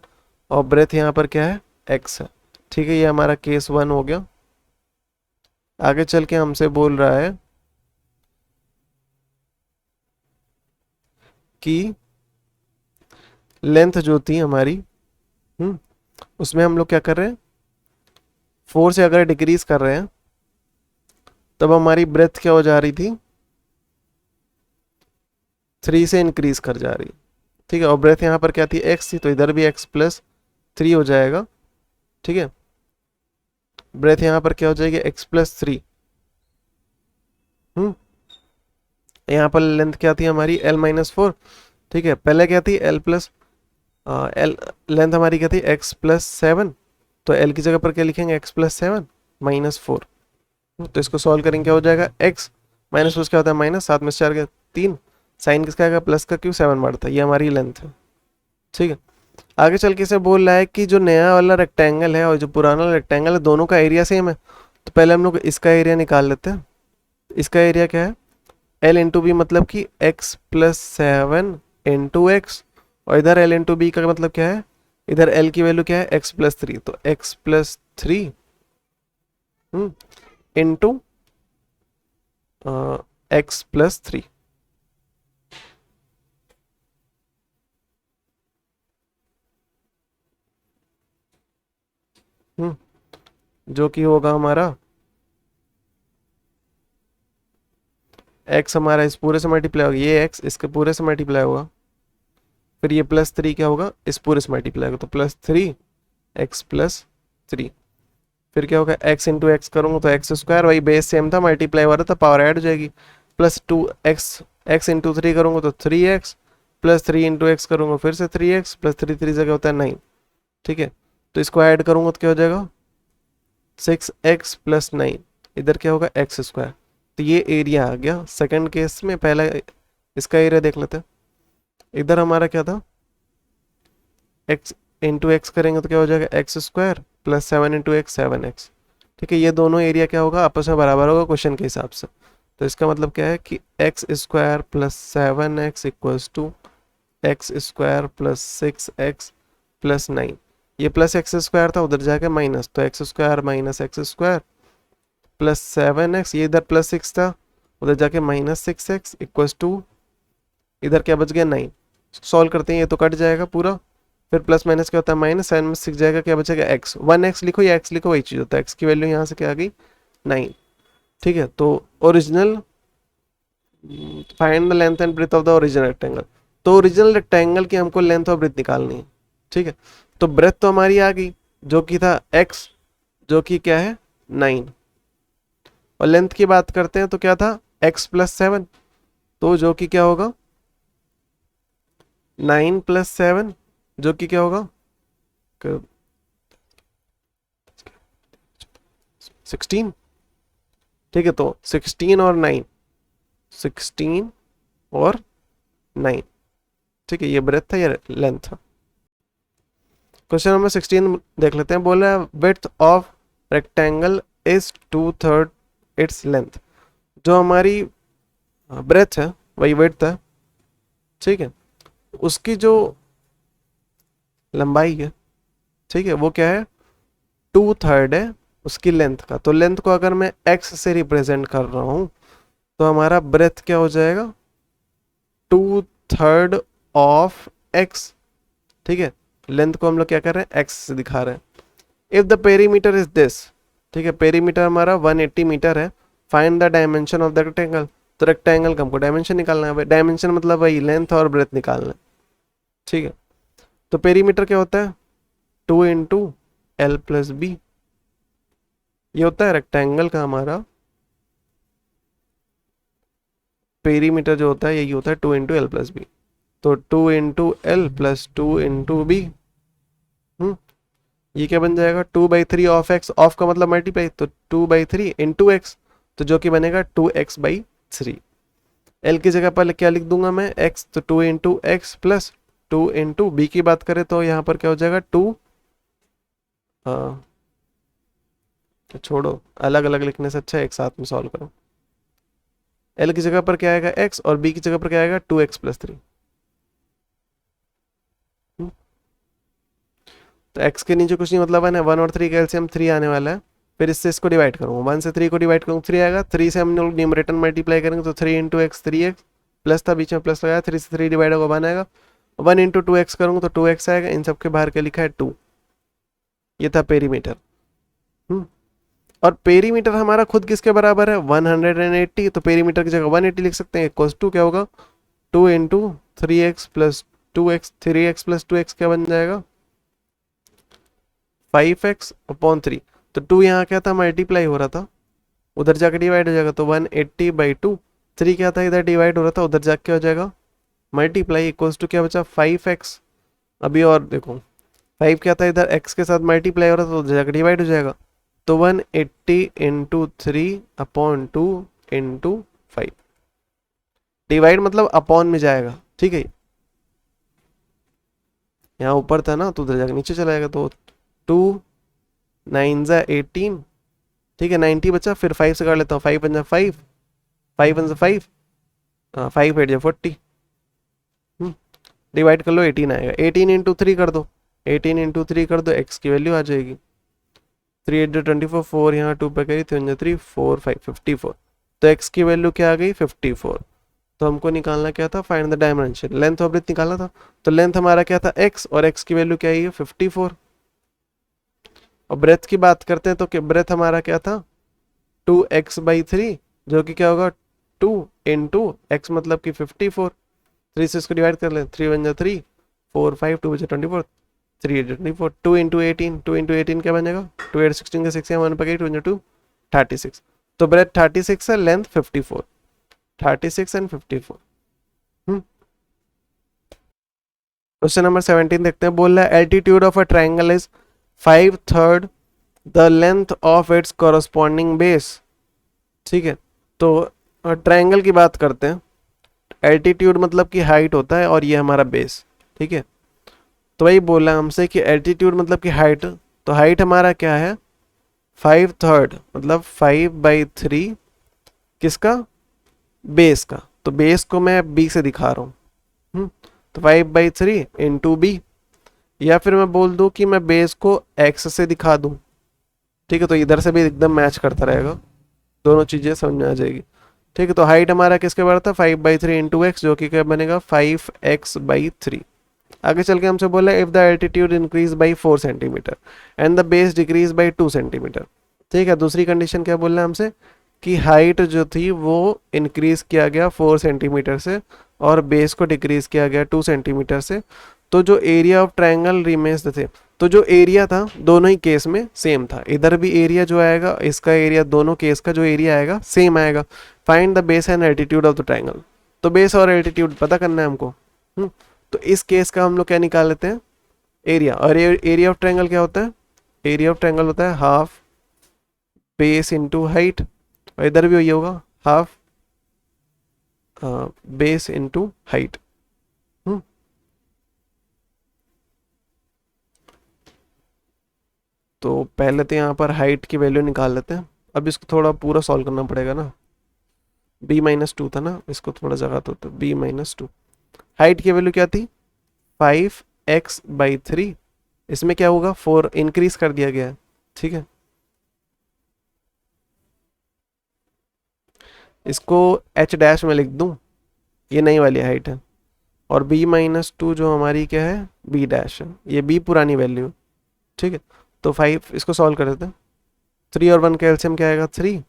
और ब्रेथ यहाँ पर क्या है x है। ठीक है, ये हमारा केस 1 हो गया। आगे चल के हमसे बोल रहा है कि लेंथ जो थी हमारी उसमें हम लोग क्या कर रहे हैं, 4 से अगर डिक्रीज कर रहे हैं तब हमारी ब्रेथ क्या हो जा रही थी, 3 से इंक्रीज कर जा रही। ठीक है, और ब्रेथ यहाँ पर क्या थी x थी, तो इधर भी x+3 हो जाएगा। ठीक है, ब्रेथ यहाँ पर क्या हो जाएगी x+3। यहाँ पर लेंथ क्या थी हमारी l-4। ठीक है, पहले क्या थी l लेंथ हमारी क्या थी x+7, तो l की जगह पर क्या लिखेंगे x+7 -4। तो इसको सॉल्व करेंगे क्या हो जाएगा x -4 क्या होता है माइनस, 7 में 4 का 3, साइन किसका आएगा प्लस का, क्यों 7 बढ़ता है, ये हमारी लेंथ है। ठीक है। आगे चल के इसे बोल रहा है कि जो नया वाला रेक्टेंगल है और जो पुराना वाला रेक्टेंगल है दोनों का एरिया सेम है, तो पहले हम लोग इसका एरिया निकाल लेते हैं। इसका एरिया क्या है, एल इंटू बी, मतलब कि एक्स प्लस 7 इंटू एक्स, और इधर एल इंटू बी का मतलब क्या है, इधर एल की वैल्यू क्या है, एक्स प्लस 3, तो x plus 3 into x plus 3। जो कि होगा हमारा एक्स हमारा इस पूरे से मल्टीप्लाई होगा, ये एक्स इसके पूरे से मल्टीप्लाई होगा, फिर ये प्लस 3 क्या होगा, इस पूरे से मल्टीप्लाई होगा, तो प्लस 3 एक्स प्लस 3। फिर क्या होगा, एक्स इंटू एक्स करूँगा तो एक्स स्क्वायर, वही बेस सेम था, मल्टीप्लाई हो रहा था, पावर ऐड हो जाएगी, प्लस 2x, एक्स इंटू 3 करूँगा तो 3x, प्लस 3 इंटू एक्स करूँगा फिर से 3x, प्लस 3 3 जगह होता है 9। ठीक है, तो इसको ऐड करूँगा तो क्या हो जाएगा, 6x प्लस 9, इधर क्या होगा एक्स स्क्वायर। तो ये एरिया आ गया सेकंड केस में। पहला इसका एरिया देख लेते हैं। इधर हमारा क्या था, x इंटू एक्स करेंगे तो क्या हो जाएगा, x square plus 7 into x 7x। ठीक है, ये दोनों एरिया क्या होगा, आपस में बराबर होगा क्वेश्चन के हिसाब से। तो इसका मतलब क्या है कि x square plus 7x equals to x square plus 6x plus 9। ये प्लस एक्स स्क्वायर था, उधर जाके माइनस, तो x square minus x square plus 7x, ये इधर प्लस 6 था, उधर जाके माइनस 6x इक्वल्स टू, इधर क्या बच गया 9। सॉल्व करते हैं, ये तो कट जाएगा पूरा, फिर प्लस माइनस क्या होता है माइनस, साइन में 6 जाएगा, क्या बचेगा एक्स, 1x लिखो या x लिखो वही चीज़ होता है, x की वैल्यू यहाँ से क्या आ गई 9। ठीक है, तो original find the length and breadth of the original rectangle. तो ओरिजिनल रेक्टेंगल की हमको लेंथ और ब्रेथ निकालनी है। ठीक है, तो ब्रेथ तो हमारी आ गई जो कि था x, जो कि क्या है 9, और लेंथ की बात करते हैं तो क्या था x प्लस 7, तो जो कि क्या होगा 9 प्लस 7, जो कि क्या होगा 16। ठीक है, तो 16 और 9, 16 और 9। ठीक है, ये ब्रेथ था, ये लेंथ था। क्वेश्चन नंबर 16 देख लेते हैं। बोला width of rectangle is 2/3 its length. जो हमारी ब्रेथ है वही विड्थ है। ठीक है, उसकी जो लंबाई है, ठीक है, वो क्या है 2/3 है उसकी लेंथ का। तो लेंथ को अगर मैं x से रिप्रेजेंट कर रहा हूं तो हमारा ब्रेथ क्या हो जाएगा 2/3 ऑफ x। ठीक है, लेंथ को हम लोग क्या कर रहे हैं x से दिखा रहे हैं। If the perimeter is this, ठीक है, पेरीमीटर हमारा 180 मीटर है, find the dimension of the rectangle. तो रेक्टेंगल का हमको डायमेंशन निकालना है, डायमेंशन मतलब वही लेंथ और ब्रेथ निकालना है। ठीक है, तो पेरीमीटर क्या होता है 2 इंटू एल प्लस बी, ये होता है रेक्टेंगल का हमारा पेरीमीटर जो होता है यही होता है 2 इंटू एल प्लस बी। तो 2 into l plus 2 into b, ये क्या बन जाएगा 2/3 ऑफ एक्स, ऑफ का मतलब मल्टीप्लाई, तो 2/3 इंटू एक्स, तो जो कि बनेगा 2x/3। एल की जगह पर क्या लिख दूंगा मैं x, तो 2 into x plus 2 into b की बात करें तो यहाँ पर क्या हो जाएगा 2, तो छोड़ो अलग अलग लिखने से अच्छा है एक साथ में सॉल्व करो। एल की जगह पर क्या आएगा x और b की जगह पर क्या आएगा 2x+3। तो x के नीचे कुछ नहीं मतलब 1 है, 1 और 3 का एलसीएम 3 आने वाला है। फिर इससे इसको डिवाइड करूंगा, 1 से 3 को डिवाइड करूंगा 3 आएगा, 3 से हम लोग न्यूमरेटर मल्टीप्लाई करेंगे तो 3 इंटू एक्स 3x, प्लस था बीच में प्लस लगाया, 3 से 3 डिवाइड होगा 1 आएगा, 1 इंटू 2x करूंगा तो 2x आएगा, इन सबके बाहर क्या लिखा है 2। ये था पेरीमीटर। और पेरीमीटर हमारा खुद किसके बराबर है 180, तो पेरीमीटर की जगह 180 लिख सकते हैं, इक्वल्स टू क्या होगा 2 into 3x plus 2x, 3x plus 2x क्या बन जाएगा 5x/3। तो 2 यहाँ क्या था मल्टीप्लाई हो रहा था, उधर जाकर डिवाइड हो जाएगा, तो 180/2। 3 क्या था इधर डिवाइड हो रहा था, उधर जाके क्या हो जाएगा मल्टीप्लाई, इक्वल्स टू क्या बचा 5x। अभी और देखो 5 क्या था इधर x के साथ मल्टीप्लाई हो रहा था, तो उधर जाकर डिवाइड हो जाएगा, तो 180 इंटू 3/2 इंटू 5। डिवाइड मतलब अपॉन में जाएगा। ठीक है, यहाँ ऊपर था ना तो उधर जाकर नीचे चला जाएगा, तो 2 9 ज़ा 18, ठीक है 90 बचा, फिर 5 से काट लेता हूँ, 5 1 5, 5 1 5, 5 8 40, डिवाइड कर लो 18 आएगा, 18 इंटू 3 कर दो, 18 इंटू 3 कर दो, एक्स की वैल्यू आ जाएगी 3 8 24, 4 यहाँ 2 पे करी, 3 3 4 5 54, तो एक्स की वैल्यू क्या आ गई 54। तो हमको निकालना क्या था, फाइंड द डायमेंशन, लेंथ और ब्रेथ निकालना था, तो लेंथ हमारा क्या था x, और x की वैल्यू क्या है 54। और ब्रेथ की बात करते हैं तो ब्रेथ हमारा क्या था 2x/3, जो कि क्या होगा 2 इंटू एक्स मतलब कि 54, 3 से इसको डिवाइड कर लें, 3 1 जा 3, 4 5 2 बचे 24, 3 8 24, 2 इंटू 18, 2 इंटू 18 क्या बनेगा 2 8 16 का 6 1 पकड़ी, 2 2 36, तो ब्रेथ 36 है, लेंथ 54, 36 एंड 54। क्वेश्चन नंबर 17 देखते हैं, बोल रहा है altitude of a triangle is 5/3 the length of its corresponding base. ठीक है, तो ट्राइंगल की बात करते हैं, एल्टीट्यूड मतलब कि हाइट होता है और ये हमारा बेस, ठीक है। तो वही बोला हमसे कि एल्टीट्यूड मतलब कि हाइट, तो हाइट हमारा क्या है 5/3 मतलब 5/3 किसका, बेस का, तो बेस को मैं बी से दिखा रहा हूँ, तो 5/3 इंटू बी, या फिर मैं बोल दूँ कि मैं बेस को एक्स से दिखा दूँ, ठीक है, तो इधर से भी एकदम मैच करता रहेगा, दोनों चीज़ें समझ में आ जाएगी। ठीक है, तो हाइट हमारा किसके बराबर था 5/3 इंटू एक्स, जो कि क्या बनेगा 5x/3। आगे चल के हमसे बोला if the altitude increase by 4 centimetre and the base decrease by 2 centimetre. ठीक है, दूसरी कंडीशन क्या बोल रहा है हमसे कि हाइट जो थी वो इंक्रीज किया गया 4 सेंटीमीटर से और बेस को डिक्रीज किया गया 2 सेंटीमीटर से, तो जो एरिया ऑफ ट्रायंगल रिमेन्स थे, तो जो एरिया था दोनों ही केस में सेम था, इधर भी एरिया जो आएगा, इसका एरिया, दोनों केस का जो एरिया आएगा सेम आएगा। Find the base and altitude of the triangle, तो बेस और एल्टीट्यूड पता करना है हमको। तो इस केस का हम लोग क्या निकाल लेते हैं एरिया, और एरिया ऑफ ट्रायंगल क्या होता है, एरिया ऑफ ट्रायंगल होता है हाफ बेस इंटू हाइट, और इधर भी वही होगा हाफ बेस इंटू हाइट। तो पहले तो यहाँ पर हाइट की वैल्यू निकाल लेते हैं, अब इसको थोड़ा पूरा सॉल्व करना पड़ेगा ना, b-2 था ना, इसको थोड़ा जगह तो b-2, हाइट की वैल्यू क्या थी 5x/3, इसमें क्या होगा 4 इंक्रीज कर दिया गया है, ठीक है, इसको h डैश में लिख दूं, ये नई वाली हाइट है, और b-2 जो हमारी क्या है b डैश है, ये b पुरानी वैल्यू है, ठीक है। तो 5 इसको सॉल्व कर देते हैं, 3 और 1 का एलसीएम क्या आएगा 3,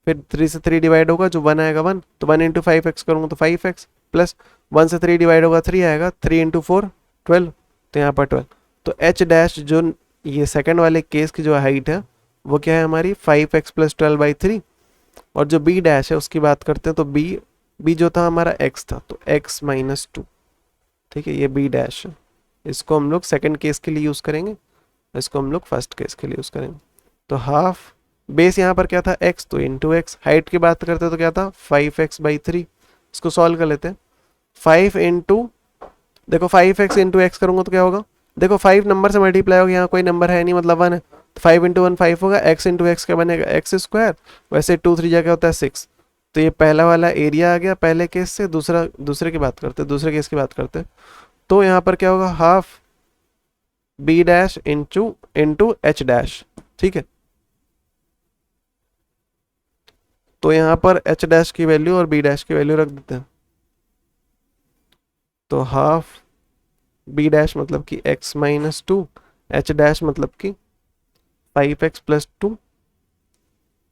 फिर 3 से 3 डिवाइड होगा जो 1 आएगा 1, तो 1 इंटू 5x करूँगा तो 5x, प्लस 1 से 3 डिवाइड होगा 3 आएगा, 3 इंटू 4 12, तो यहाँ पर 12, तो h डैश जो ये सेकंड वाले केस की जो हाइट है वो क्या है हमारी 5x + 12/3, और जो b डैश है उसकी बात करते हैं, तो b जो था हमारा x था, तो x-2, ठीक है, ये b डैश है, इसको हम लोग सेकंड केस के लिए यूज़ करेंगे, इसको हम लोग फर्स्ट केस के लिए यूज़ करेंगे। तो हाफ बेस यहाँ पर क्या था x, तो इंटू एक्स, हाइट की बात करते तो क्या था 5x/3, इसको सॉल्व कर लेते हैं, 5 इंटू, देखो 5x इंटू एक्स करूँगा तो क्या होगा, देखो 5 नंबर से मल्टीप्लाई होगा, यहाँ कोई नंबर है नहीं मतलब 1 है, तो 5 इंटू 1 5 होगा, x इंटू एक्स क्या बनेगा x², वैसे 2 3 क्या होता है 6, तो ये पहला वाला एरिया आ गया पहले केस से, दूसरे की बात करते, दूसरे केस की बात करते, तो यहाँ पर क्या होगा half b dash into h dash, ठीक है, तो यहाँ पर h डैश की वैल्यू और b डैश की वैल्यू रख देते हैं, तो हाफ b डैश मतलब कि x-2, h डैश मतलब कि 5x + 2,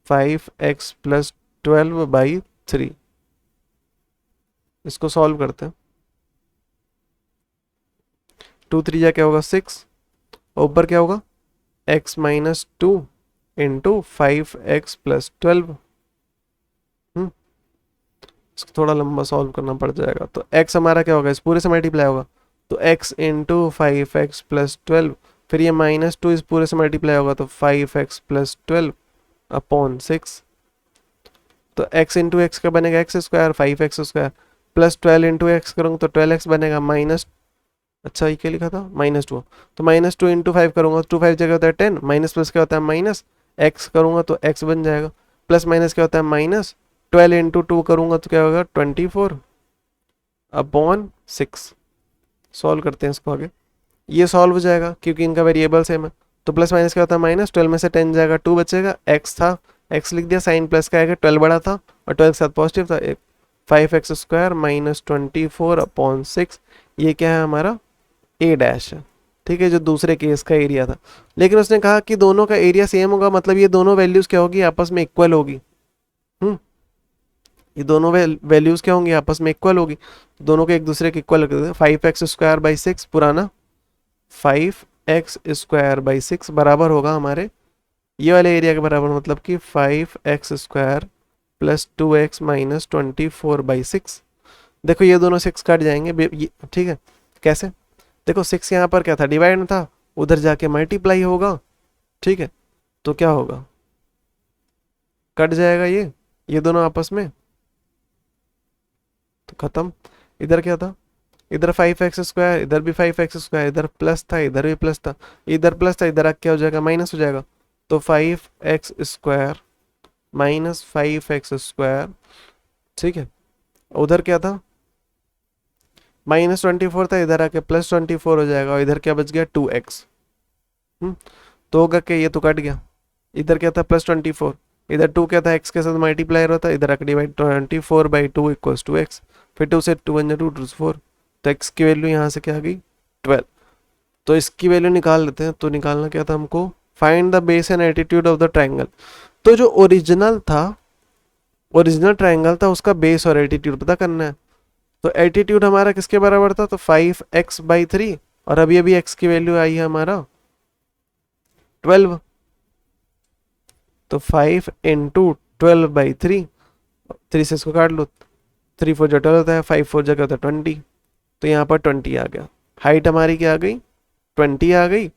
5x + 12/3, इसको सॉल्व करते हैं, 2 3 क्या होगा 6, ऊपर क्या होगा x-2 इंटू 5x + 12, इसको थोड़ा लंबा सॉल्व करना पड़ जाएगा, तो x हमारा क्या होगा इस पूरे से मल्टीप्लाई होगा, तो x इंटू 5x + 12, फिर ये -2 इस पूरे से मल्टीप्लाई होगा, तो 5x + 12/6, तो x इंटू एक्स का बनेगा x² 5x² plus 12 into x करूँगा तो 12x बनेगा अच्छा ये क्या लिखा था, -2, तो -2 इंटू 5 करूँगा तो 2 5 जगह होता है 10, माइनस प्लस क्या होता है माइनस, एक्स करूँगा तो एक्स बन जाएगा, प्लस माइनस क्या होता है माइनस, 12 इंटू 2 करूँगा तो क्या होगा 24/6। सॉल्व करते हैं इसको आगे, ये सॉल्व हो जाएगा क्योंकि इनका वेरिएबल सेम है। तो प्लस माइनस क्या होता है माइनस, 12 में से 10 जाएगा 2 बचेगा, एक्स था एक्स लिख दिया, साइन प्लस का आएगा 12 बड़ा था और 12 के साथ पॉजिटिव था, 5x² -24/6, ये क्या है हमारा ए डैश है। ठीक है, जो दूसरे केस का एरिया था, लेकिन उसने कहा कि दोनों का एरिया सेम होगा, मतलब ये दोनों वैल्यूज क्या होगी आपस में इक्वल होगी। ये दोनों वैल्यूज क्या होंगी आपस में इक्वल होगी, दोनों के एक दूसरे के इक्वल, 5x²/6 पुराना 5x² बराबर होगा हमारे ये वाले एरिया के बराबर, मतलब कि 5x² + 2x - 24/6। देखो ये दोनों 6 कट जाएंगे, ठीक है। कैसे, देखो 6 यहाँ पर क्या था डिवाइड में था, उधर जाके मल्टीप्लाई होगा, ठीक है। तो क्या होगा, कट जाएगा ये दोनों आपस में, तो खत्म। इधर क्या था, इधर 5x², इधर भी 5x², इधर प्लस था इधर भी प्लस था, इधर प्लस था इधर क्या हो जाएगा माइनस हो जाएगा, तो 5x² - 5x², ठीक है। उधर क्या था -24 था, इधर आके +24 हो जाएगा, और इधर क्या बच गया 2x। तो होगा क्या, ये तो कट गया, इधर क्या था +24, इधर 2 क्या था x के साथ मल्टीप्लायर होता, इधर आके डिवाइड, 24/2 = 2x, फिर 2 से 2 × 2 = 4, तो x की वैल्यू यहाँ से क्या आ गई 12। तो इसकी वैल्यू निकाल लेते हैं, तो निकालना क्या था हमको, find the base and altitude of the triangle. तो जो ओरिजिनल ट्राइंगल था उसका बेस और एल्टीट्यूड पता करना है। तो एल्टीट्यूड हमारा किसके बराबर था, तो 5x/3, और अभी अभी x की वैल्यू आई है हमारा 12, तो 5 × 12/3, 3 से इसको काट लो, 3 4 12 होता है, 5 4 जगह होता है 20, तो यहाँ पर 20 आ गया। हाइट हमारी क्या आ गई 20 आ गई,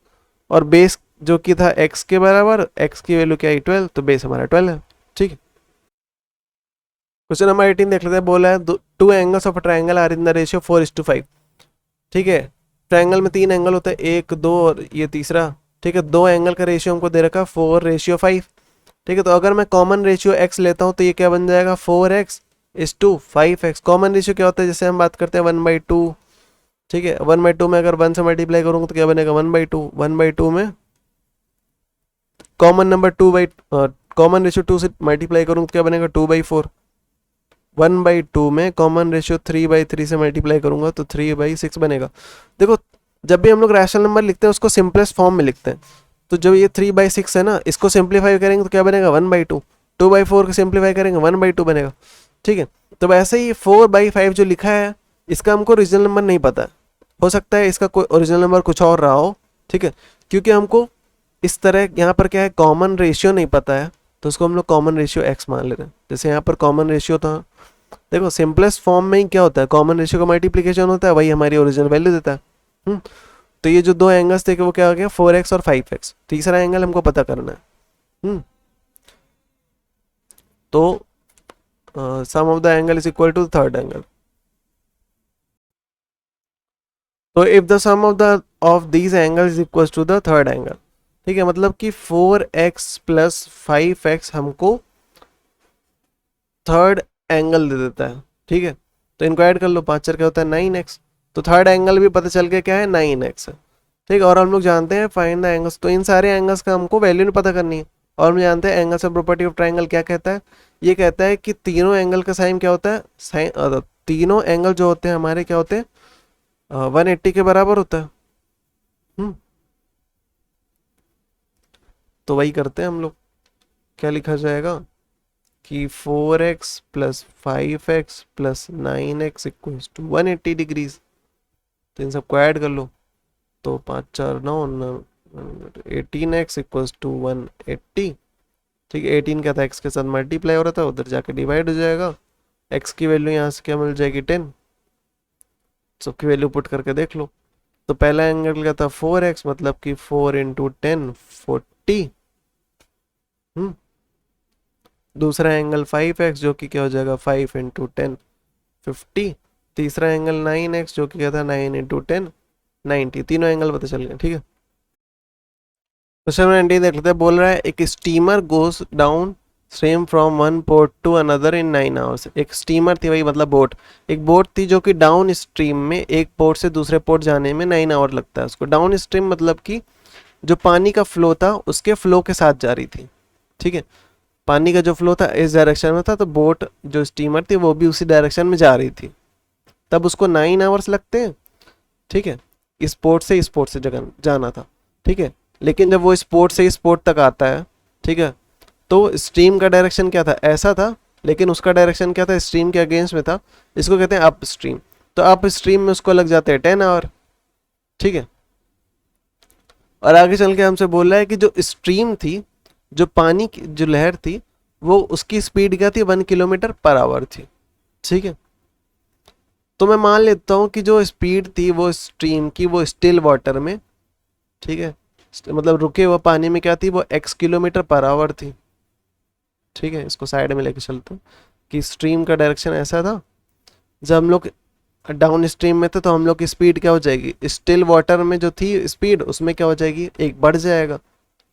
और बेस जो कि था x के बराबर, x की वैल्यू क्या आई 12, तो बेस हमारा 12 है। ठीक है, क्वेश्चन नंबर 18 देख लेते हैं। बोला है 2 angles of a triangle are in the ratio 4:5। ठीक है, ट्राइंगल में 3 एंगल होते हैं, 1 2 और ये तीसरा। ठीक है, 2 एंगल का रेशियो हमको दे रखा 4:5। ठीक है, तो अगर मैं कॉमन रेशियो x लेता हूँ तो ये क्या बन जाएगा 4x/5x। कॉमन रेशियो क्या होता है, जैसे हम बात करते हैं 1/2। ठीक है, 1/2 में अगर 1 से मल्टीप्लाई करूंगा तो क्या बनेगा 1/2। 1/2 में कॉमन नंबर कॉमन रेशियो 2 से मल्टीप्लाई करूंगा तो क्या बनेगा 2/4। 1/2 में कॉमन रेशियो 3/3 से मल्टीप्लाई करूंगा तो 3/6 बनेगा। देखो जब भी हम लोग रैशनल नंबर लिखते हैं उसको सिंपलेस्ट फॉर्म में लिखते हैं, तो जब ये 3/6 है ना, इसको सिंप्लीफाई करेंगे तो क्या बनेगा 1/2। 2/4 को सिंप्लीफाई करेंगे 1/2 बनेगा। ठीक है, तो वैसे ही 4/5 जो लिखा है इसका हमको ओरिजिनल नंबर नहीं पता है, हो सकता है इसका कोई ओरिजिनल नंबर कुछ और रहा हो। ठीक है, क्योंकि हमको इस तरह यहाँ पर क्या है कॉमन रेशियो नहीं पता है, तो उसको हम लोग कॉमन रेशियो x मान लेते हैं। जैसे यहाँ पर कॉमन रेशियो था, देखो सिंपलेस्ट फॉर्म में ही क्या होता है कॉमन रेशियो का मल्टीप्लिकेशन होता है, वही हमारी ओरिजिनल वैल्यू देता है। तो ये जो 2 एंगल्स थे वो क्या हो गया 4x और 5x। तीसरा एंगल हमको पता करना है। तो sum of the angle is equal to third angle. तो if the sum of these angle is equal to the third angle, ठीक है, मतलब कि 4x + 5x हमको थर्ड एंगल दे देता है। ठीक है, तो इनको ऐड कर लो, 5 4 क्या होता है 9x, तो थर्ड एंगल भी पता चल गया क्या है 9x है। ठीक है, और हम लोग जानते हैं फाइंड द एंगल्स, तो इन सारे एंगल्स का हमको वैल्यू नहीं पता करनी है। और हम जानते हैं angles of property of triangle क्या कहता है, ये कहता है कि तीनों एंगल का साइन क्या होता है, साइन तीनों एंगल जो होते हैं हमारे क्या होते हैं 180 के बराबर होता है। तो वही करते हैं हम लोग, क्या लिखा जाएगा कि 4x + 5x + 9x = 180 डिग्रीज। तो इन सबको ऐड कर लो, तो 5 4 9 18x = 180। ठीक है, 18 क्या था x के साथ मल्टीप्लाई हो रहा था, उधर जाके डिवाइड हो जाएगा। x की वैल्यू यहाँ से क्या मिल जाएगी 10, सबकी वैल्यू पुट करके देख लो। तो पहला एंगल क्या था 4x, मतलब कि 4 × 10 40। दूसरा एंगल 5x जो कि क्या हो जाएगा 5 × 10 50। तीसरा एंगल 9x जो कि क्या था 9 × 10 90, तीनों एंगल पता चल गए। ठीक है, क्वेश्चन नंबर 19 देख लेते हैं। बोल रहा है एक steamer goes downstream from one port to another in 9 hours. एक स्टीमर थी, वही मतलब बोट, एक बोट थी जो कि डाउन स्ट्रीम में एक पोर्ट से दूसरे पोर्ट जाने में 9 आवर लगता है उसको। डाउन स्ट्रीम मतलब कि जो पानी का फ्लो था उसके फ्लो के साथ जा रही थी। ठीक है, पानी का जो फ्लो था इस डायरेक्शन में था, तो बोट जो स्टीमर थी वो भी उसी डायरेक्शन में जा रही थी, तब उसको 9 आवर्स लगते हैं। ठीक है, इस पोर्ट से इस पोर्ट से जगह जाना था। ठीक है, लेकिन जब वो इस पोर्ट से इस पोर्ट तक आता है, ठीक है, तो स्ट्रीम का डायरेक्शन क्या था, ऐसा था, लेकिन उसका डायरेक्शन क्या था, स्ट्रीम के अगेंस्ट में था। इसको कहते हैं अप स्ट्रीम। तो अप स्ट्रीम में उसको लग जाते हैं 10 आवर। ठीक है, और आगे चल के हमसे बोल रहा है कि जो स्ट्रीम थी, जो पानी की जो लहर थी, वो उसकी स्पीड क्या थी, 1 किलोमीटर पर आवर थी। ठीक है, तो मैं मान लेता हूँ कि जो स्पीड थी वो स्ट्रीम की, वो स्टिल वाटर में, ठीक है, मतलब रुके हुए पानी में क्या थी, वो x किलोमीटर पर आवर थी। ठीक है, इसको साइड में लेके चलते हैं कि स्ट्रीम का डायरेक्शन ऐसा था। जब हम लोग डाउन स्ट्रीम में थे तो हम लोग की स्पीड क्या हो जाएगी, स्टिल वाटर में जो थी स्पीड, उसमें क्या हो जाएगी, एक बढ़ जाएगा।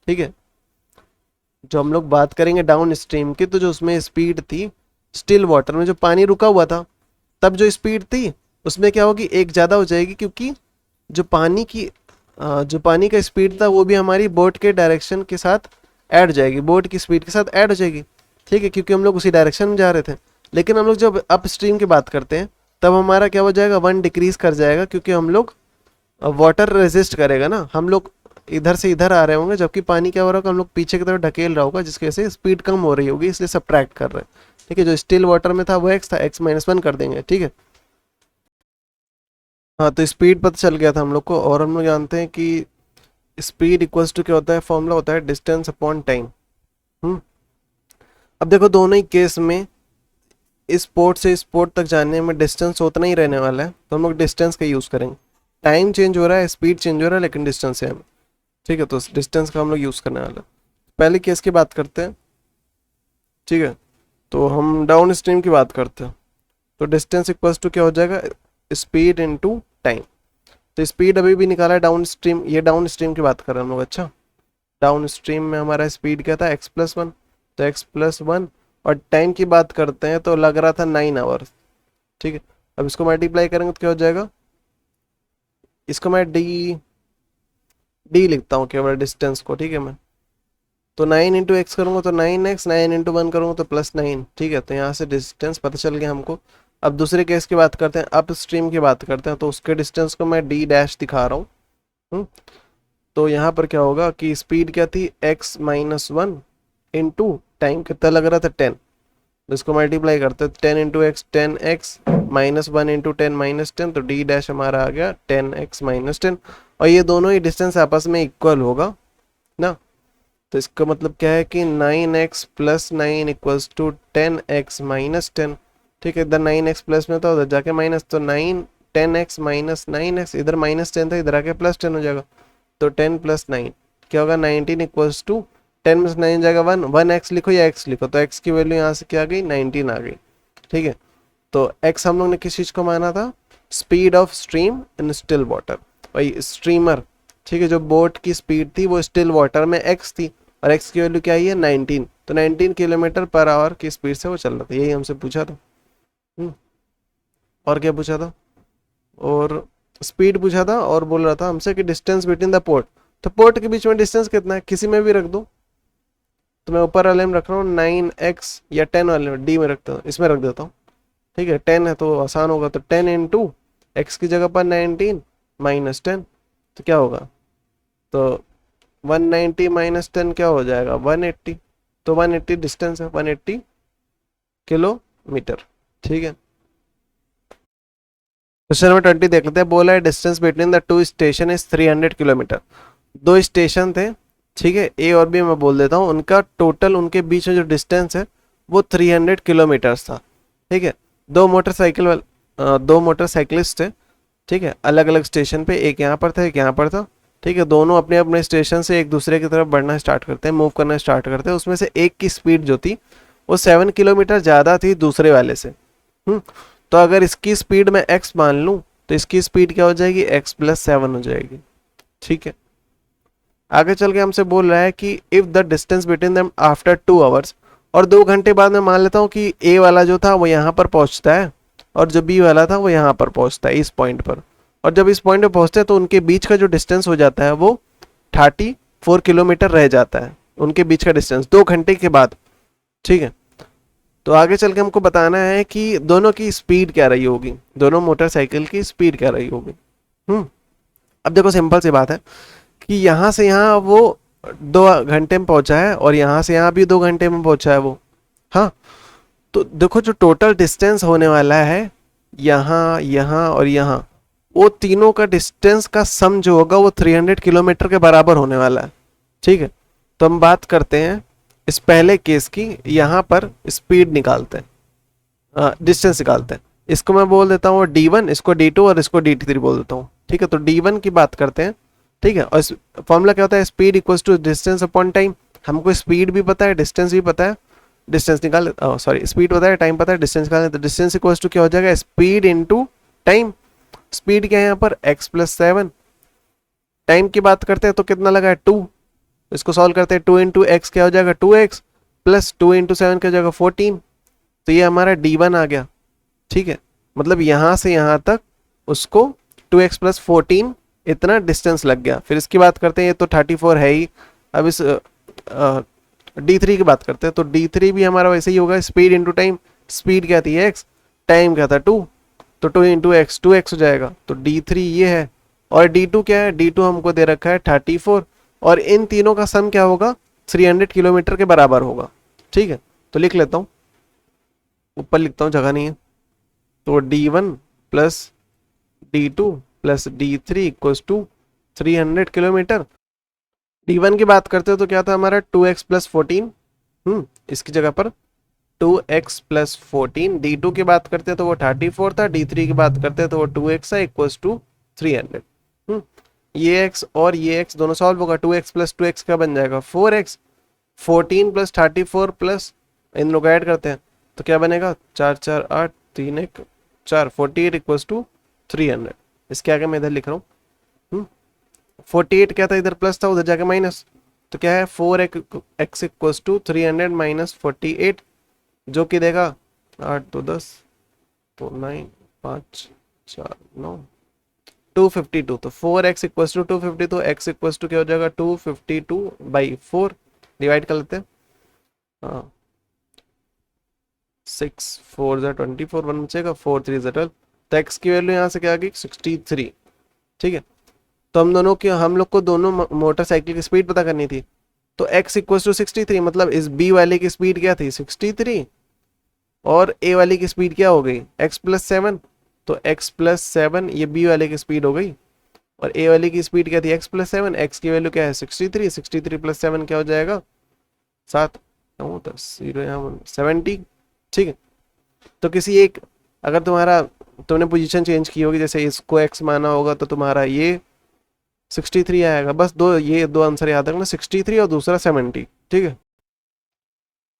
ठीक है, जो हम लोग बात करेंगे डाउन स्ट्रीम की, तो जो उसमें स्पीड थी स्टिल वाटर में, जो पानी रुका हुआ था, तब जो स्पीड थी उसमें क्या होगी, एक ज़्यादा हो जाएगी, क्योंकि जो पानी की जो पानी का स्पीड था वो भी हमारी बोट के डायरेक्शन के साथ ऐड जाएगी, बोट की स्पीड के साथ ऐड हो जाएगी। ठीक है, क्योंकि हम लोग उसी डायरेक्शन में जा रहे थे। लेकिन हम लोग जब अप स्ट्रीम की बात करते हैं तब हमारा क्या हो जाएगा, 1 डिक्रीज कर जाएगा, क्योंकि हम लोग वाटर रेजिस्ट करेगा ना, हम लोग इधर से इधर आ रहे होंगे, जबकि पानी क्या हो रहा होगा, हम लोग पीछे की तरफ ढकेल रहा होगा, जिसकी वजह से स्पीड कम हो रही होगी, इसलिए सब्ट्रैक्ट कर रहे हैं। ठीक है, जो स्टिल वाटर में था वो x था, x -1 कर देंगे। ठीक है, हाँ, तो स्पीड पता चल गया था हम लोग को। और हम लोग जानते हैं कि स्पीड इक्वल्स टू क्या होता है, फॉर्मूला होता है डिस्टेंस अपॉन टाइम। अब देखो दोनों ही केस में इस पोर्ट से इस पोर्ट तक जाने में डिस्टेंस उतना ही रहने वाला है, तो हम लोग डिस्टेंस का यूज़ करेंगे। टाइम चेंज हो रहा है, स्पीड चेंज हो रहा है, लेकिन डिस्टेंस सेम है। ठीक है, तो डिस्टेंस का हम लोग यूज़ करने वाला है। पहले केस की बात करते हैं। ठीक है, तो हम डाउन स्ट्रीम की बात करते हैं। तो डिस्टेंस इक्वल्स टू क्या हो जाएगा, स्पीड इनटू टाइम। तो स्पीड अभी भी निकाला है डाउन स्ट्रीम, ये डाउन स्ट्रीम की बात कर रहे हैं हम लोग। अच्छा, डाउन स्ट्रीम में हमारा स्पीड क्या था, x+1, तो x+1, और टाइम की बात करते हैं तो लग रहा था 9 आवर्स। ठीक है, अब इसको मल्टीप्लाई करेंगे तो क्या हो जाएगा, इसको मैं डी लिखता हूँ केवल डिस्टेंस को। ठीक है, मैं तो 9 इंटू एक्स करूँगा तो 9x, 9 इंटू 1 करूँगा तो +9। ठीक है, तो यहाँ से डिस्टेंस पता चल गया हमको। अब दूसरे केस की बात करते हैं, अप स्ट्रीम की बात करते हैं, तो उसके डिस्टेंस को मैं d' दिखा रहा हूँ। तो यहाँ पर क्या होगा कि स्पीड क्या थी, x-1 इंटू टाइम कितना लग रहा था, 10। तो इसको मल्टीप्लाई करते हैं, 10 इंटू एक्स 10x, -1 इंटू 10 -10, तो d' हमारा आ गया 10x -10। और ये दोनों ही डिस्टेंस आपस में इक्वल होगा ना, तो इसका मतलब क्या है कि 9x + 9 इक्वल्स टू 10x -10। ठीक है, इधर 9x प्लस में था, उधर जाके माइनस, तो 10x - 9x, इधर -10 था, इधर आके +10 हो जाएगा। तो 10 + 9 क्या होगा, 19 इक्वल्स टू 10 में से 9 जाएगा 1x लिखो या x लिखो, तो x की वैल्यू यहाँ से क्या आ गई, 19 आ गई। ठीक है, तो x हम लोग ने किस चीज़ को माना था, speed of stream in still water, भाई स्ट्रीमर। ठीक है, जो बोट की स्पीड थी वो स्टिल वाटर में x थी, और x की वैल्यू क्या आई है, 19, तो 19 किलोमीटर पर आवर की स्पीड से वो चल रहा था। यही हमसे पूछा था। और क्या पूछा था, और स्पीड पूछा था, और बोल रहा था हमसे कि डिस्टेंस बिटवीन द पोर्ट। तो पोर्ट के बीच में डिस्टेंस कितना है, किसी में भी रख दो। तो मैं ऊपर वाले में रख रहा हूँ 9x, या 10 वाले में डी में रखता हूँ, इसमें रख देता हूँ। ठीक है, 10 है तो आसान होगा, तो 10 इंटू एक्स की जगह पर 19 -10, तो क्या होगा, तो 190 -10 क्या हो जाएगा, 180। तो 180 डिस्टेंस है, 180 किलोमीटर। ठीक है, क्वेश्चन नंबर 20 देख लेते हैं। बोला है distance between the two station is 300 kilometre. दो स्टेशन थे, ठीक है, ए और बी, मैं बोल देता हूँ, उनका टोटल उनके बीच में जो डिस्टेंस है वो 300 किलोमीटर्स था। ठीक है, दो मोटरसाइकिलिस्ट थे। ठीक है, अलग अलग स्टेशन पे, एक यहाँ पर था एक यहाँ पर था। ठीक है, दोनों अपने अपने स्टेशन से एक दूसरे की तरफ बढ़ना स्टार्ट करते हैं, मूव करना स्टार्ट करते हैं। उसमें से एक की स्पीड जो थी वो 7 किलोमीटर ज़्यादा थी दूसरे वाले से। तो अगर इसकी स्पीड मैं x मान लूँ, तो इसकी स्पीड क्या हो जाएगी, x प्लस 7 हो जाएगी। ठीक है, आगे चल के हमसे बोल रहा है कि if the distance between them after 2 hours, और 2 घंटे बाद मैं मान लेता हूँ कि ए वाला जो था वो यहाँ पर पहुँचता है और जो बी वाला था वो यहाँ पर पहुँचता है इस पॉइंट पर, और जब इस पॉइंट पर पहुँचते हैं तो उनके बीच का जो डिस्टेंस हो जाता है वो 34 किलोमीटर रह जाता है, उनके बीच का डिस्टेंस 2 घंटे के बाद। ठीक है, तो आगे चल के हमको बताना है कि दोनों की स्पीड क्या रही होगी, दोनों मोटरसाइकिल की स्पीड क्या रही होगी। अब देखो सिंपल सी बात है कि यहाँ से यहाँ वो 2 घंटे में पहुंचा है और यहाँ से यहाँ भी 2 घंटे में पहुंचा है वो। हाँ, तो देखो जो टोटल डिस्टेंस होने वाला है यहाँ, यहाँ और यहाँ, वो तीनों का डिस्टेंस का सम जो होगा वो 300 किलोमीटर के बराबर होने वाला है। ठीक है, तो हम बात करते हैं इस पहले केस की, यहाँ पर स्पीड निकालते हैं, डिस्टेंस निकालते हैं। इसको मैं बोल देता हूँ d1, इसको d2 और इसको d3 बोल देता हूँ। ठीक है, तो d1 की बात करते हैं। ठीक है, और फॉर्मूला क्या होता है, speed equals to distance upon time. हमको स्पीड भी पता है, डिस्टेंस भी पता है, डिस्टेंस निकाल सॉरी स्पीड पता है, टाइम पता है, डिस्टेंस निकालना, तो डिस्टेंस इक्वल्स टू क्या हो जाएगा, स्पीड इनटू टाइम। स्पीड क्या है यहाँ पर x प्लस 7, टाइम की बात करते हैं तो कितना लगा है 2, इसको सॉल्व करते हैं 2 इंटू एक्स क्या हो जाएगा 2x, प्लस 2 इंटू 7 क्या हो जाएगा 14, तो ये हमारा d1 आ गया। ठीक है, मतलब यहाँ से यहाँ तक उसको 2x प्लस 14 इतना डिस्टेंस लग गया। फिर इसकी बात करते हैं, ये तो 34 है ही। अब इस d3 की बात करते हैं, तो d3 भी हमारा वैसे ही होगा, स्पीड इंटू टाइम। स्पीड क्या थी x, टाइम क्या था 2, तो 2 इंटू एक्स 2x हो जाएगा, तो d3 ये है। और d2 क्या है, d2 हमको दे रखा है 34, और इन तीनों का सम क्या होगा 300 किलोमीटर के बराबर होगा। ठीक है, तो लिख लेता हूँ, ऊपर लिखता हूँ, जगह नहीं है। तो d1 plus d2 plus d3 equals to 300 kilometre. d1 की बात करते हो तो क्या था हमारा 2x प्लस 14, इसकी जगह पर 2x प्लस 14। d2 की बात करते हैं तो वो 34 था, d3 की बात करते हैं तो वो 2x है इक्वल्स टू 300। ये x और ये x दोनों सॉल्व होगा, 2x प्लस 2x का बन जाएगा 4x, 14 प्लस 34 प्लस इन लोग ऐड करते हैं तो क्या बनेगा 4 4 8 3 1 4, 48 इक्वल्स टू 300। इसके आगे मैं इधर लिख रहा हूँ, 48 क्या था, इधर प्लस था उधर जाके माइनस, तो क्या है 4x इक्वल्स टू 300 माइनस 48, जो कि देगा 8 तो 10 तो 9 5 4 9 252, तो 4x इक्वल्स टू 250, तो x इक्वल्स टू क्या हो जाएगा 252/4, डिवाइड कर लेते हैं। हाँ, 6 4 जा 24, 1 बचेगा, 4 3 जा 12, तो x की वैल्यू यहाँ से क्या आ गई 63। ठीक है, तो हम लोग को दोनों मोटरसाइकिल की स्पीड पता करनी थी, तो x इक्वल्स टू 63, मतलब इस b वाले की स्पीड क्या थी 63, और a वाले की स्पीड क्या हो गई x प्लस 7, तो x प्लस 7 ये b वाले की स्पीड हो गई, और a वाले की स्पीड क्या थी x प्लस 7, x की वैल्यू क्या है 63, 63 प्लस 7 क्या हो जाएगा 7, 9 10 0 यहाँ 70। ठीक है, तो किसी एक, अगर तुमने पोजीशन चेंज की होगी, जैसे इसको x माना होगा तो तुम्हारा ये 63 आएगा। बस ये दो आंसर याद रखना, 63 और दूसरा 70। ठीक है,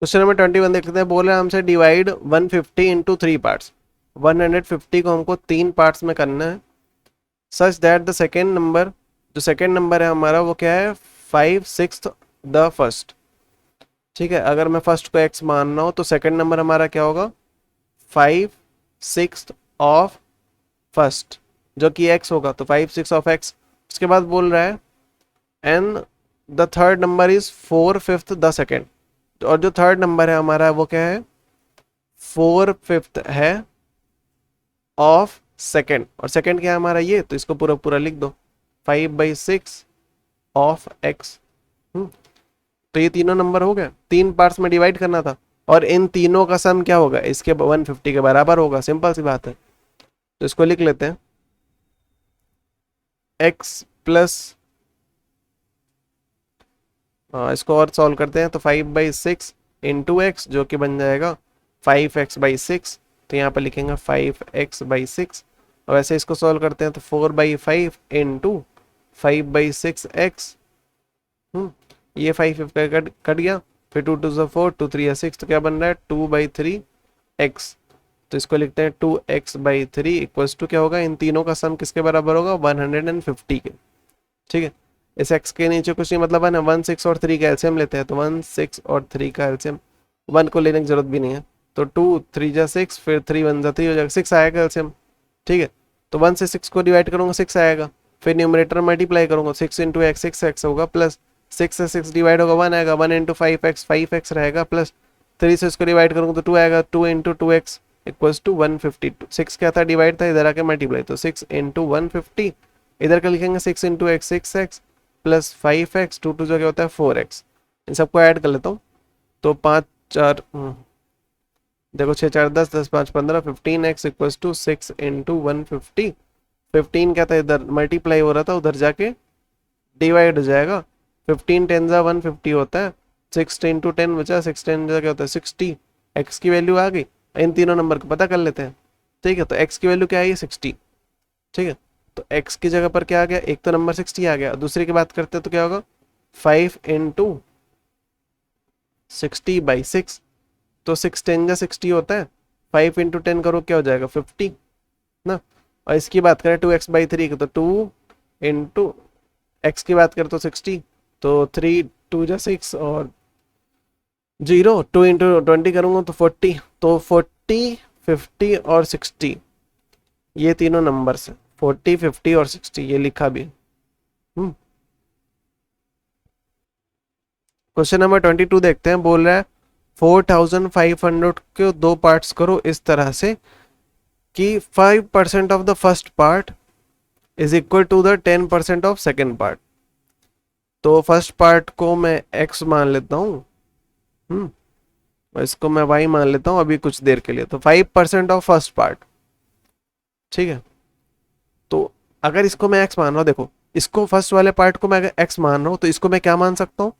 क्वेश्चन नंबर 21 देखते हैं। बोल रहे हैं हमसे डिवाइड 150 इंटू 3 पार्ट्स, 150 को हमको 3 पार्ट्स में करना है, सच दैट द सेकेंड नंबर, जो सेकेंड नंबर है हमारा वो क्या है 5/6 द फर्स्ट। ठीक है, अगर मैं फर्स्ट को x मानना हो तो सेकेंड नंबर हमारा क्या होगा 5/6 ऑफ फर्स्ट, जो कि x होगा, तो 5/6 ऑफ x। उसके बाद बोल रहा है and the third number is 4/5 the second, और जो थर्ड नंबर है हमारा वो क्या है 4/5 है ऑफ सेकेंड, और सेकेंड क्या है हमारा ये, तो इसको पूरा पूरा लिख दो 5/6 ऑफ x। तो ये तीनों नंबर हो गए, 3 पार्ट्स में डिवाइड करना था, और इन तीनों का सम क्या होगा इसके 150 के बराबर होगा, सिंपल सी बात है। तो इसको लिख लेते हैं x प्लस, इसको और सॉल्व करते हैं, तो 5/6 इंटू एक्स, जो कि बन जाएगा 5x/6, तो यहाँ पर लिखेंगे 5x/6, और वैसे इसको सॉल्व करते हैं तो 4/5 इंटू 5/6x, ये 5 कट गया, फिर 2 2 4 2 3 6, तो क्या बन रहा है 2/3x, तो इसको लिखते हैं 2x/3 इक्वल्स टू क्या होगा, इन तीनों का सम किसके बराबर होगा, 150 के। ठीक है, इस x के नीचे कुछ नहीं मतलब है ना, 1 6 और 3 का एलसीएम लेते हैं, तो 1 6 और 3 का एलसीएम, 1 को लेने की जरूरत भी नहीं है, तो 2 3 जा 6, फिर 3 1 जा 3 हो जाएगा, 6 आएगा एलसीएम। ठीक है, तो 1 से 6 को डिवाइड करूंगा 6 आएगा, फिर न्यूमरेटर मल्टीप्लाई करूंगा 6 इंटू एक्स 6x होगा, प्लस 6 से 6 डिवाइड होगा 1 आएगा, 1 इंटू 5x रहेगा, प्लस 3 से इसको डिवाइड करूंगा तो 2 आएगा, 2 इंटू 2x इक्वल्स टू 152। 6 क्या था, डिवाइड था, इधर आके मल्टीप्लाई, तो 6 इंटू 150, इधर का लिखेंगे 6 into x 6x plus 5x, 2 2 जो क्या होता है 4x। इन सबको ऐड कर लेता हूँ, तो 5 4 देखो 6 4 10 10 5 15, 15x इक्वल्स टू 6 इंटू 150। 15 क्या था, इधर मल्टीप्लाई हो रहा था, उधर जाके डिवाइड हो जाएगा, 15 10 जा 150 होता है, 6 इंटू 10 बचा, 6 10 जा क्या होता है 60। x की वैल्यू आ गई, इन तीनों नंबर को पता कर लेते हैं। ठीक है, तो x की वैल्यू क्या आई है 60। ठीक है, तो x की जगह पर क्या आ गया, एक तो नंबर 60 आ गया, दूसरे की बात करते हैं तो क्या होगा 5 इंटू 60/6, तो 6 10 जा 60 होता है, 5 इंटू 10 करो क्या हो जाएगा 50 ना। और इसकी बात करें 2x/3 की, तो 2 इंटू एक्स की बात करें तो 60, तो 3 2 जा 6 और 0, 2 इंटू 20 करूँगा तो 40, तो 40 50 और 60 ये तीनों नंबर से 40 50 और 60 ये लिखा भी। क्वेश्चन नंबर 22 देखते हैं, बोल रहा है 4500 के दो पार्ट्स करो इस तरह से कि 5% of the first part is equal to the 10% of second part. तो फर्स्ट पार्ट को मैं x मान लेता हूँ, और इसको मैं y मान लेता हूँ अभी कुछ देर के लिए, तो 5% ऑफ फर्स्ट पार्ट। ठीक है, तो अगर इसको मैं x मान रहा हूँ, देखो इसको फर्स्ट वाले पार्ट को मैं अगर x मान रहा हूँ तो इसको मैं क्या मान सकता हूँ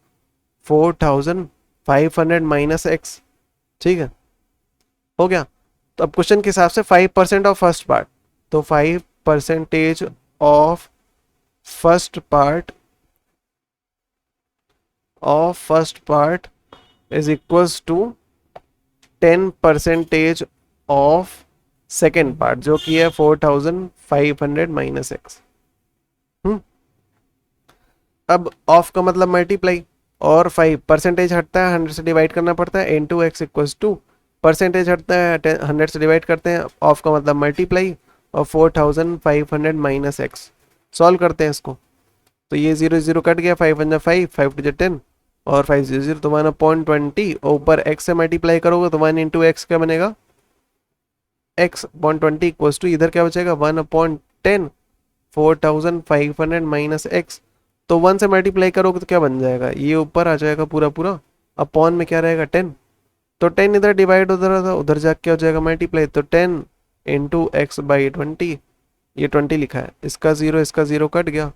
4500 माइनस x। ठीक है, हो गया। तो अब क्वेश्चन के हिसाब से 5% ऑफ फर्स्ट पार्ट, तो 5% of first part is equals to 10% of second part, जो कि है 4500 माइनस एक्स। अब ऑफ का मतलब मल्टीप्लाई, और 5% हटता है 100 से डिवाइड करना पड़ता है, into x equals to percentage हटता है 100 से डिवाइड करते हैं, ऑफ का मतलब मल्टीप्लाई, और 4500 माइनस एक्स। सॉल्व करते हैं इसको, तो ये 0 0 कट गया, 5 1 5 5 2 10 और 5 0 0, तो 1/20, और ऊपर x से मल्टीप्लाई करोगे तो 1 इंटू एक्स क्या बनेगा x/20 इक्वल्स टू, इधर क्या बचेगा 1/10, 4500 माइनस एक्स। तो 1 से मल्टीप्लाई करोगे तो क्या बन जाएगा, ये ऊपर आ जाएगा पूरा पूरा, अपॉन में क्या रहेगा 10, तो 10 इधर डिवाइड उधर था, उधर जाके क्या हो जाएगा मल्टीप्लाई, तो 10 इंटू x/20, ये 20 लिखा है, इसका 0 कट गया,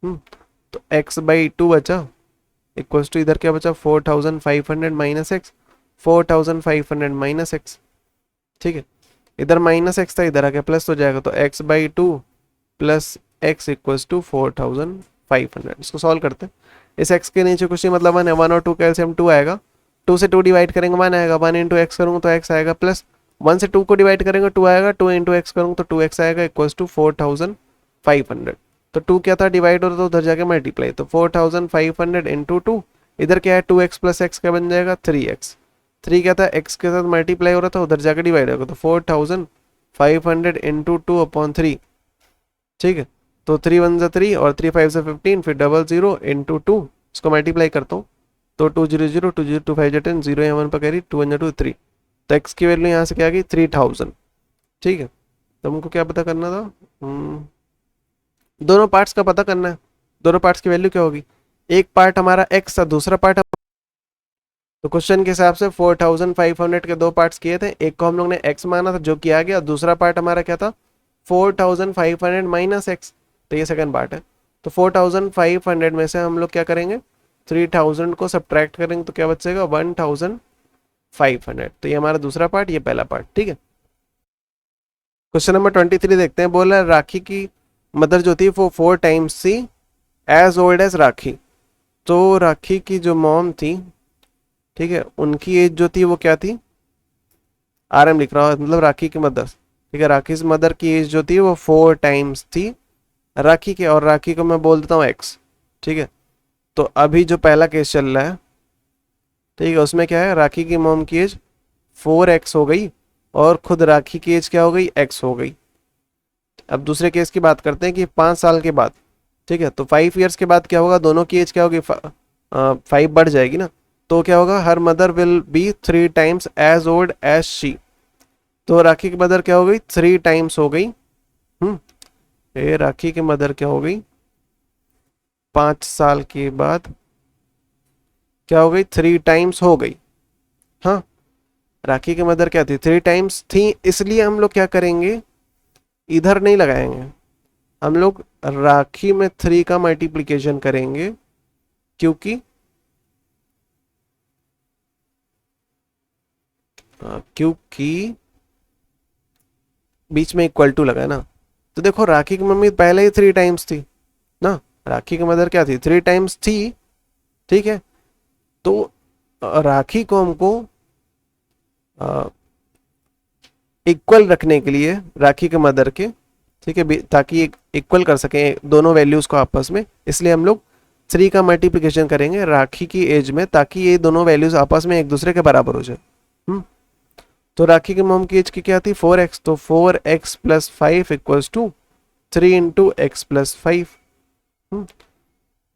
तो x/2 बचा इक्वल्स टू, इधर क्या बचा 4500 माइनस एक्स, 4500 माइनस एक्स। ठीक है, इधर माइनस एक्स था, इधर आके प्लस हो जाएगा, तो x/2 plus x equals to 4500। इसको सॉल्व करते हैं, इस x के नीचे कुछ नहीं मतलब 1 है, 1 और 2 का एलसीएम 2 आएगा, 2 से 2 डिवाइड करेंगे 1 आएगा, 1 इंटू एक्स करूँगा तो x आएगा, प्लस 1 से 2 को डिवाइड करेंगे 2 आएगा, 2 इंटू एक्स करूँगा तो 2x आएगा इक्वल्स टू 4500। तो 2 क्या था डिवाइड हो रहा था, उधर जाके मल्टीप्लाई, तो 4500 इंटू 2, इधर क्या है 2x प्लस एक्स क्या बन जाएगा 3x, 3 क्या था x के साथ मल्टीप्लाई हो रहा था, उधर जाके डिवाइड होगा, तो 4500 इंटू 2/3। ठीक है, तो 3 1 जा 3 और 3 5 जा 15, फिर 00 इंटू 2, इसको मल्टीप्लाई करता हूँ, तो 2 0 0 2 0 2 5 जा 10, 0 यहाँ 1 पर कैरी, 2 1 जा 2 3, तो x की वैल्यू यहाँ से क्या आ गई 3000। ठीक है, तो हमको क्या पता करना था, दोनों पार्ट्स का पता करना है, दोनों पार्ट्स की वैल्यू क्या होगी, एक पार्ट हमारा x था, दूसरा पार्ट, तो क्वेश्चन के हिसाब से 4500 के दो पार्ट्स किए थे, एक को हम लोग ने x माना था जो किया गया, दूसरा पार्ट हमारा क्या था 4500 माइनस एक्स, तो ये सेकंड पार्ट है। तो 4500 में से हम लोग क्या करेंगे 3000 को सब्ट्रैक्ट करेंगे तो क्या बचेगा 1500, तो ये हमारा दूसरा पार्ट, ये पहला पार्ट। ठीक है, क्वेश्चन नंबर 23 देखते हैं, बोला राखी की मदर जो थी वो 4 टाइम्स थी एज ओल्ड एज राखी। तो राखी की जो मॉम थी, ठीक है, उनकी एज जो थी वो क्या थी RM लिख रहा हूँ, मतलब राखी की मदर। ठीक है, राखी मदर की एज जो थी वो 4 टाइम्स थी राखी के, और राखी को मैं बोल देता हूँ एक्स। ठीक है, तो अभी जो पहला केस चल रहा है, ठीक है, उसमें क्या है, राखी की मॉम की एज 4x हो गई और खुद राखी की एज क्या हो गई, x हो गई। अब दूसरे केस की बात करते हैं कि 5 साल के बाद, ठीक है, तो 5 ईयर्स के बाद क्या होगा, दोनों की एज क्या होगी, 5 बढ़ जाएगी ना। तो क्या होगा, her mother will be 3 times as old as she. तो राखी की मदर क्या हो गई, 3 टाइम्स हो गई। ये राखी की मदर क्या हो गई, 5 साल के बाद क्या हो गई, 3 टाइम्स हो गई। हाँ, राखी की मदर क्या थी, 3 टाइम्स थी, इसलिए हम लोग क्या करेंगे, इधर नहीं लगाएंगे, हम लोग राखी में 3 का मल्टीप्लीकेशन करेंगे, क्योंकि क्योंकि बीच में इक्वल टू लगा है ना। तो देखो राखी की मम्मी पहले ही 3 टाइम्स थी ना, राखी की मदर क्या थी, 3 टाइम्स थी। ठीक है, तो राखी को हमको इक्वल रखने के लिए राखी के मदर के, ठीक है, ताकि इक्वल कर सकें दोनों वैल्यूज को आपस में, इसलिए हम लोग 3 का मल्टीप्लिकेशन करेंगे राखी की एज में, ताकि ये दोनों वैल्यूज आपस में एक दूसरे के बराबर हो जाए। तो राखी की मॉम की एज की क्या थी, 4x, तो 4x plus 5 equals to 3 into x plus 5।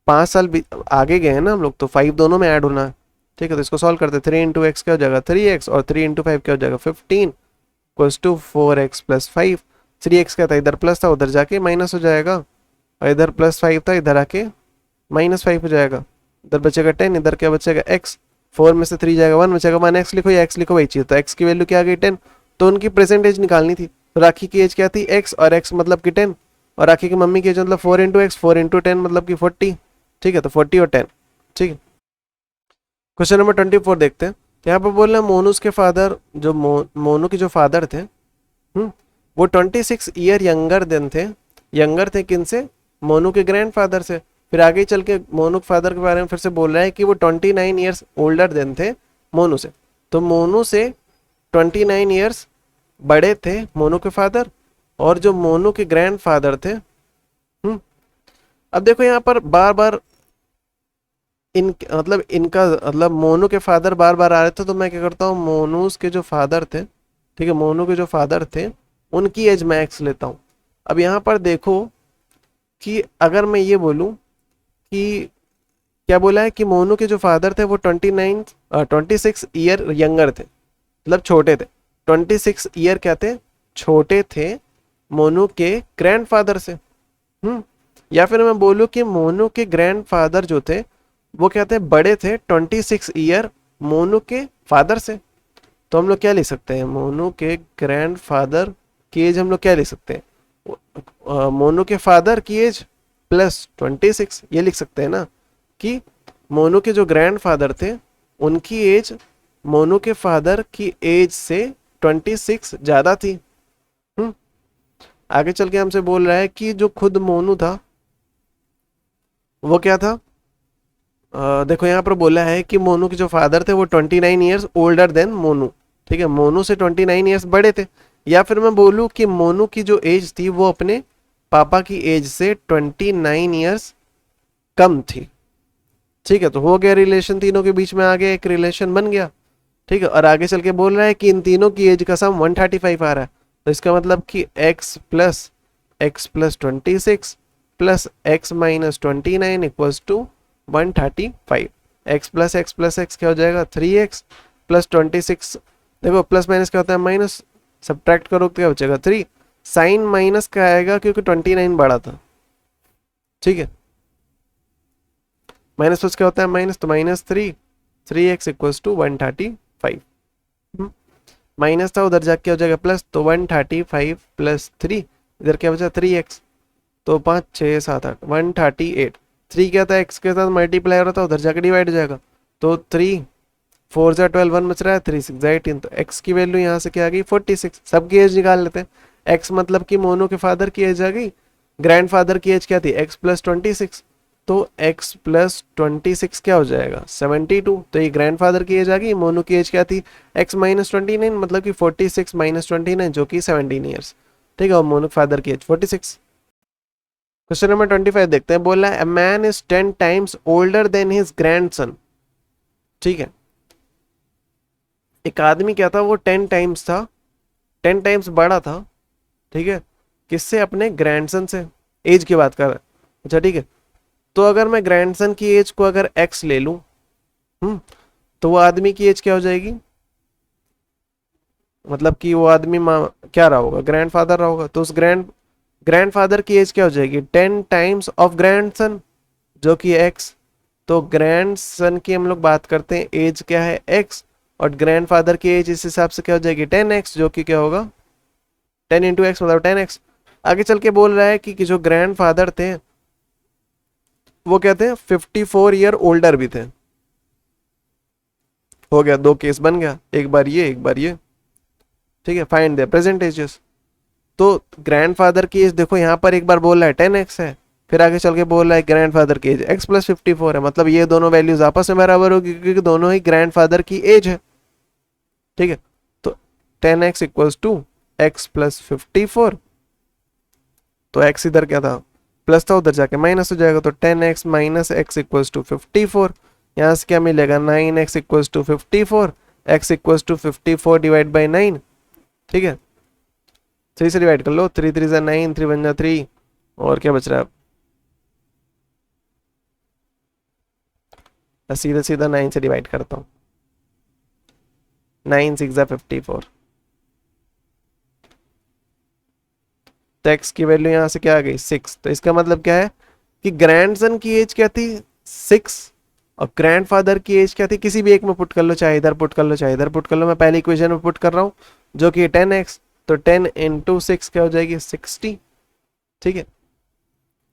5 साल आगे गए हैं ना हम लोग, तो 5 दोनों में ऐड होना है। ठीक है, तो इसको सॉल्व करते, 3 इंटू एक्स क्या हो जाएगा 3x, और 3 इंटू 5 क्या हो जाएगा 15 equals to 4x plus 5। 3x क्या था, इधर प्लस था, उधर जाके माइनस हो जाएगा, और इधर प्लस 5 था, इधर आके -5 हो जाएगा। इधर बचेगा 10, इधर क्या बचेगा x। 4 में से 3 जाएगा 1 बचेगा, 1x लिखो या x लिखो वही चीज, तो x की वैल्यू क्या आ गई 10। तो उनकी प्रेजेंट एज निकालनी थी, तो राखी की एज क्या थी x, और x मतलब कि 10, और राखी की मम्मी की एज मतलब 4 इंटू एक्स, 4 इंटू 10 मतलब कि 40। ठीक है, तो 40 और 10। ठीक है, क्वेश्चन नंबर 24 देखते हैं। यहाँ पर बोल रहे हैं मोनूस के फादर, जो मोनू के जो फादर थे, वो 26 ईयर यंगर थे किनसे, मोनू के ग्रैंडफादर से। फिर आगे चल के मोनू के फादर के बारे में फिर से बोल रहा है कि वो 29 ईयर्स ओल्डर देन थे मोनू से। तो मोनू से 29 ईयर्स बड़े थे मोनू के फादर, और जो मोनू के ग्रैंडफादर थे। अब देखो यहाँ पर बार बार इनका मतलब मोनू के फादर बार बार आ रहे थे, तो मैं क्या करता हूँ, मोनूस के जो फादर थे, ठीक है, मोनू के जो फादर थे उनकी एज मैं एक्स लेता हूँ। अब यहाँ पर देखो कि अगर मैं ये बोलूँ कि क्या बोला है कि मोनू के जो फादर थे वो 26 ईयर यंगर थे, मतलब छोटे थे। 26 ईयर क्या थे, छोटे थे मोनू के ग्रैंडफादर से। या फिर मैं बोलूँ कि मोनू के ग्रैंडफादर जो थे वो क्या थे, बड़े थे 26 ईयर मोनू के फादर से। तो हम लोग क्या लिख सकते हैं, मोनू के ग्रैंडफादर की एज हम लोग क्या लिख सकते हैं, मोनू के फादर की एज प्लस 26, ये लिख सकते हैं ना, कि मोनू के जो ग्रैंडफादर थे उनकी एज मोनू के फादर की एज से 26 ज्यादा थी। आगे चल के हमसे बोल रहा है कि जो खुद मोनू था वो क्या था, देखो यहाँ पर बोला है कि मोनू के जो फादर थे वो 29 ईयर्स ओल्डर देन मोनू। ठीक है, मोनू से 29 ईयर्स बड़े थे। या फिर मैं बोलूँ कि मोनू की जो एज थी वो अपने पापा की एज से 29 ईयर्स कम थी। ठीक है, तो हो गया रिलेशन, तीनों के बीच में आगे एक रिलेशन बन गया। ठीक है, और आगे चल के बोल रहा है कि इन तीनों की एज का सम 135 आ रहा है। तो इसका मतलब कि x plus 26 plus x minus 29 equals to 135। x plus x क्या हो जाएगा 3x प्लस 26, देखो प्लस माइनस क्या होता है माइनस, सब्ट्रैक्ट करो तो क्या बचेगा 3, साइन माइनस का आएगा क्योंकि 29 बड़ा था। ठीक है, माइनस प्लस क्या होता है माइनस, तो -3x इक्वल्स टू 135। माइनस था उधर जाके क्या हो जाएगा प्लस, तो 135 प्लस 3, इधर क्या बचा 3x, तो 5 6 7 8 138। 3 क्या था x के साथ मल्टीप्लाई हो रहा था, उधर जाके डिवाइड हो जाएगा, तो 3 4 जा 12 1 बच रहा है, 3 6 जा 18। तो x की वैल्यू यहाँ से क्या आ गई 46। सबकी एज निकाल लेते हैं। x मतलब कि मोनू के फादर की एज आ गई, ग्रैंड फादर की एज क्या थी x प्लस 26, तो x प्लस 26 क्या हो जाएगा 72। तो ये ग्रैंडफादर की एज आ गई। मोनू की एज क्या थी x माइनस 29, मतलब कि 46 माइनस 29 जो कि 17 ईयर्स। ठीक है, और मोनू फादर की एज 46। क्वेश्चन नंबर 25 देखते हैं। बोला है a man is 10 times older than his grandson. ठीक है, एक आदमी क्या था वो 10 टाइम्स था, 10 टाइम्स बड़ा था। ठीक है, किससे? अपने ग्रैंडसन से। एज की बात कर रहा है। अच्छा ठीक है, तो अगर मैं ग्रैंडसन की एज को अगर x ले लूं, तो वो आदमी की एज क्या हो जाएगी? मतलब कि वो आदमी क्या रहा होगा? ग्रैंडफादर रहा होगा। तो उस ग्रैंडफादर की एज क्या हो जाएगी? 10 टाइम्स ऑफ ग्रैंडसन, जो कि x। तो ग्रैंडसन की हम लोग बात करते हैं, एज क्या है x, और ग्रैंडफादर की एज इस हिसाब से क्या हो जाएगी 10x, जो कि क्या होगा 10 इंटू एक्स मतलब 10x। आगे चल के बोल रहा है कि जो ग्रैंडफादर थे वो क्या थे? 54 ईयर ओल्डर भी थे। हो गया, दो केस बन गया, एक बार ये एक बार ये। ठीक है, फाइंड द प्रेजेंट एजेस। तो ग्रैंडफादर की एज देखो यहाँ पर एक बार बोल रहा है 10x है, फिर आगे चल के बोल रहा है ग्रैंडफादर की एज x प्लस 54 है, मतलब ये दोनों वैल्यूज आपस में बराबर होगी क्योंकि दोनों ही ग्रैंडफादर की एज है। ठीक है, तो 10x equals to x plus 54। तो x इधर क्या था? प्लस था, उधर जाके माइनस हो जाएगा। तो 10x minus x equals to 54। यहाँ से क्या मिलेगा? 9x equals to 54। x equals to 54 divide by 9। ठीक है, 3 से डिवाइड कर लो, 3 3 जा 9, 3 1 जा 3, और क्या बच रहा है? सीधा सीधा 9 से डिवाइड करता हूँ, 9 6 जा 54। तो x की वैल्यू यहाँ से क्या आ गई 6। तो इसका मतलब क्या है कि ग्रैंडसन की एज क्या थी 6, और ग्रैंडफादर की एज क्या थी? किसी भी एक में पुट कर लो, चाहे इधर पुट कर लो चाहे इधर पुट कर लो। मैं पहली इक्वेशन में पुट कर रहा हूँ जो कि 10x। तो 10 इंटू 6 क्या हो जाएगी 60। ठीक है,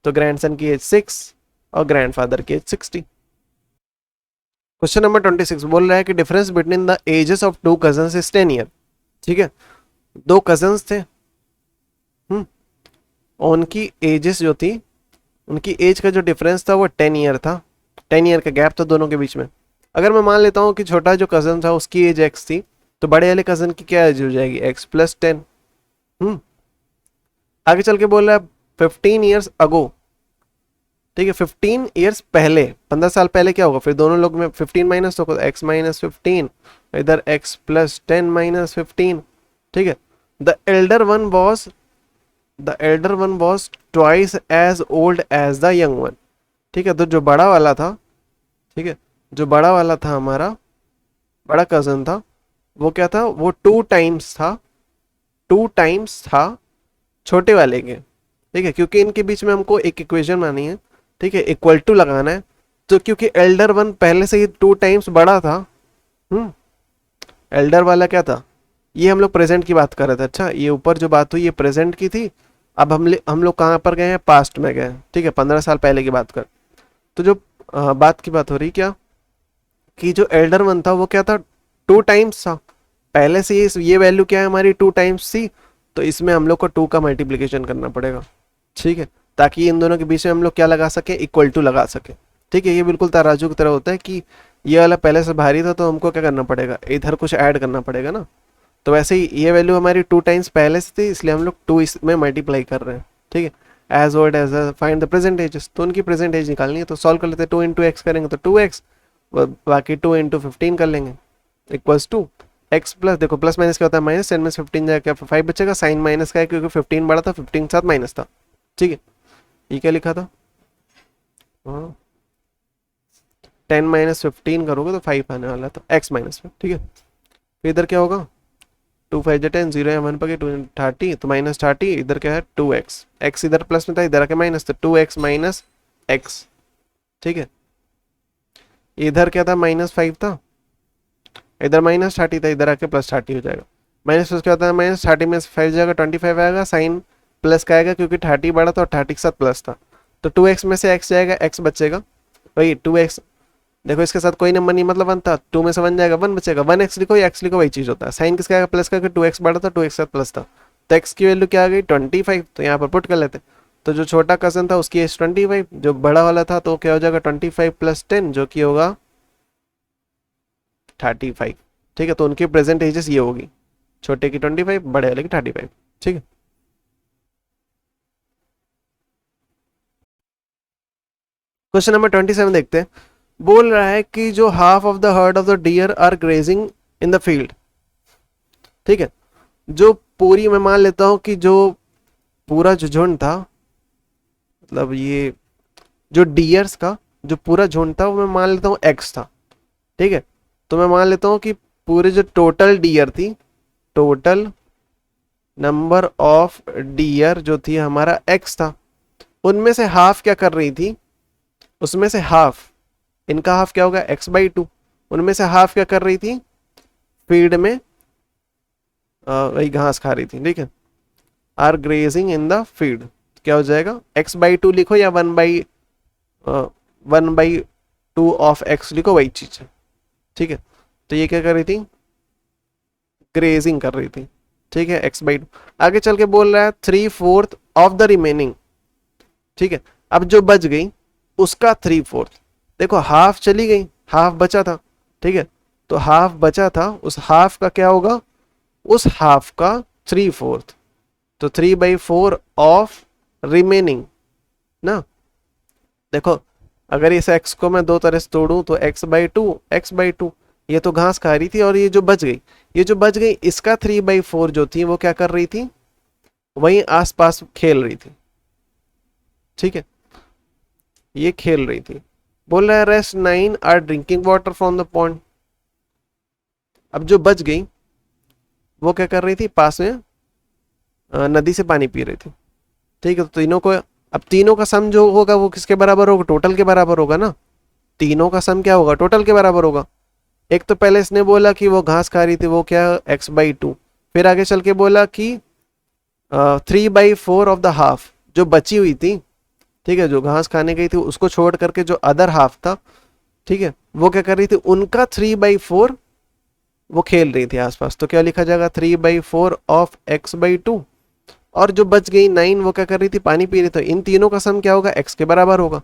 तो ग्रैंडसन की एज 6 और ग्रैंडफादर की एज 60। क्वेश्चन नंबर 26 बोल रहा है कि difference between the ages of two cousins is 10 year. ठीक है, दो कजन्स थे, उनकी एजेस जो थी, उनकी एज का जो डिफरेंस था वो 10 ईयर था। 10 ईयर का गैप था दोनों के बीच में। अगर मैं मान लेता हूँ कि छोटा जो कजन था उसकी एज x थी, तो बड़े वाले कजन की क्या एज हो जाएगी x प्लस 10। आगे चल के बोल रहा है 15 ईयर्स अगो। ठीक है, 15 ईयर्स पहले, 15 साल पहले क्या होगा? फिर दोनों लोग में 15 माइनस होगा, x माइनस 15, इधर x प्लस 10 माइनस 15। ठीक है, the elder one was twice as old as the young one. ठीक है, तो जो बड़ा वाला था, ठीक है, जो बड़ा वाला था हमारा बड़ा कजन था, वो क्या था? वो 2 टाइम्स था छोटे वाले के। ठीक है, क्योंकि इनके बीच में हमको एक इक्वेशन बनानी है। ठीक है, इक्वल टू लगाना है। तो क्योंकि एल्डर वन पहले से ही 2 टाइम्स बड़ा था, एल्डर वाला क्या था? ये हम लोग प्रेजेंट की बात कर रहे थे। अच्छा, ये ऊपर जो बात हुई ये प्रेजेंट की थी। अब हम लोग कहाँ पर गए हैं? पास्ट में गए। ठीक है, 15 साल पहले की बात कर। तो जो बात की बात हो रही क्या कि जो एल्डर वन था वो क्या था? 2 टाइम्स था पहले से। ये वैल्यू क्या है हमारी? 2 टाइम्स थी। तो इसमें हम लोग को 2 का मल्टीप्लीकेशन करना पड़ेगा। ठीक है, ताकि इन दोनों के बीच में हम लोग क्या लगा सके? इक्वल टू लगा सके। ठीक है, ये बिल्कुल तराजू की तरह होता है कि ये वाला पहले से भारी था तो हमको क्या करना पड़ेगा? इधर कुछ ऐड करना पड़ेगा ना। तो वैसे ही ये वैल्यू हमारी 2 टाइम्स पहले से थी, इसलिए हम लोग 2 इसमें मल्टीप्लाई कर रहे हैं। ठीक है, as old as find the present ages. तो उनकी प्रेजेंट एज निकालनी है, तो सॉल्व कर लेते हैं। 2 इंटू एक्स करेंगे तो 2x, बाकी 2 इंटू 15 कर लेंगे इक्वल्स टू एक्स प्लस, देखो प्लस माइनस क्या होता है? माइनस। 10 में 15 जाएगा 5 बचेगा। साइन माइनस का है क्योंकि 15 बड़ा था, 15 के साथ माइनस था। ठीक है, ये क्या लिखा था? हाँ, 10 माइनस 15 करोगे तो 5 आने वाला था, एक्स माइनस में। ठीक है, फिर इधर क्या होगा? 2 5 जा 10, 0 या 1 पके 2 30, तो माइनस 30। इधर क्या है? 2x, x इधर प्लस में था, इधर आके माइनस था, 2x माइनस x। ठीक है, इधर क्या था? माइनस 5 था, इधर माइनस 30 था, इधर आके प्लस 30 हो जाएगा। माइनस क्या होता है? माइनस 30 में 5 जाएगा, 25 आएगा। साइन प्लस का आएगा क्योंकि 30 बड़ा था और 30 के साथ प्लस था। तो 2x में से x जाएगा, x बचेगा वही 2x। देखो इसके साथ कोई नंबर नहीं, मतलब 1 था। 2 में से 1 जाएगा, 1 बचेगा। 1x लिखो या x लिखो, वही चीज होता है। साइन किसका आएगा? प्लस का, 2x बड़ा था, 2x के साथ प्लस था। तो x की वैल्यू क्या आ गई? 25। तो यहाँ पर पुट कर लेते, तो जो छोटा कज़न था उसकी एज 25, जो बड़ा वाला था तो क्या हो जाएगा 25 प्लस 10 जो कि होगा 35। ठीक है, तो उनकी प्रेजेंट एजेस ये होगी, छोटे की 25, बड़े वाले की 35। ठीक है, क्वेश्चन नंबर 27 देखते हैं। बोल रहा है कि जो half of the herd of the deer are grazing in the field. ठीक है, जो पूरी, मैं मान लेता हूं कि जो पूरा जो झुंड था, मतलब ये जो डियर्स का जो पूरा झुंड था वो मैं मान लेता हूँ एक्स था। ठीक है, तो मैं मान लेता हूँ कि पूरे जो टोटल डियर थी, टोटल नंबर ऑफ डियर जो थी हमारा एक्स था, उनमें से हाफ क्या कर रही थी, उसमें से हाफ, इनका हाफ क्या होगा x/2, उनमें से हाफ क्या कर रही थी, फील्ड में वही घास खा रही थी। ठीक है, are grazing in the field, क्या हो जाएगा x/2 लिखो या 1/2 ऑफ x लिखो, वही चीज है। ठीक है, तो ये क्या कर रही थी, ग्रेजिंग कर रही थी। ठीक है, x/2। आगे चल के बोल रहा है 3/4 ऑफ द रिमेनिंग। ठीक है, अब जो बच गई उसका 3/4, देखो हाफ चली गई, हाफ बचा था। ठीक है, तो हाफ बचा था, उस हाफ का क्या होगा, उस हाफ का 3/4, तो 3/4 ऑफ रिमेनिंग ना। देखो अगर इस x को मैं दो तरह से तोड़ूं तो x/2, ये तो घास खा रही थी, और ये जो बच गई, ये जो बच गई इसका 3/4 जो थी वो क्या कर रही थी, वहीं आसपास खेल रही थी। ठीक है, ये खेल रही थी। बोल रहा है rest 9 are drinking water from the pond. अब जो बच गई वो क्या कर रही थी, पास में नदी से पानी पी रही थी। ठीक है, तो तीनों को, अब तीनों का सम जो होगा वो किसके बराबर होगा, टोटल के बराबर होगा ना। तीनों का सम क्या होगा, टोटल के बराबर होगा। एक तो पहले इसने बोला कि वो घास खा रही थी, वो क्या x/2, फिर आगे चल के बोला कि 3/4 ऑफ द हाफ जो बची हुई थी। ठीक है, जो घास खाने गई थी उसको छोड़ करके जो अदर हाफ था, ठीक है, वो क्या कर रही थी, उनका 3/4 वो खेल रही थी आसपास, तो क्या लिखा जाएगा 3/4 ऑफ x/2। और जो बच गई 9 वो क्या कर रही थी, पानी पी रही थी, इन तीनों का सम क्या होगा, x के बराबर होगा।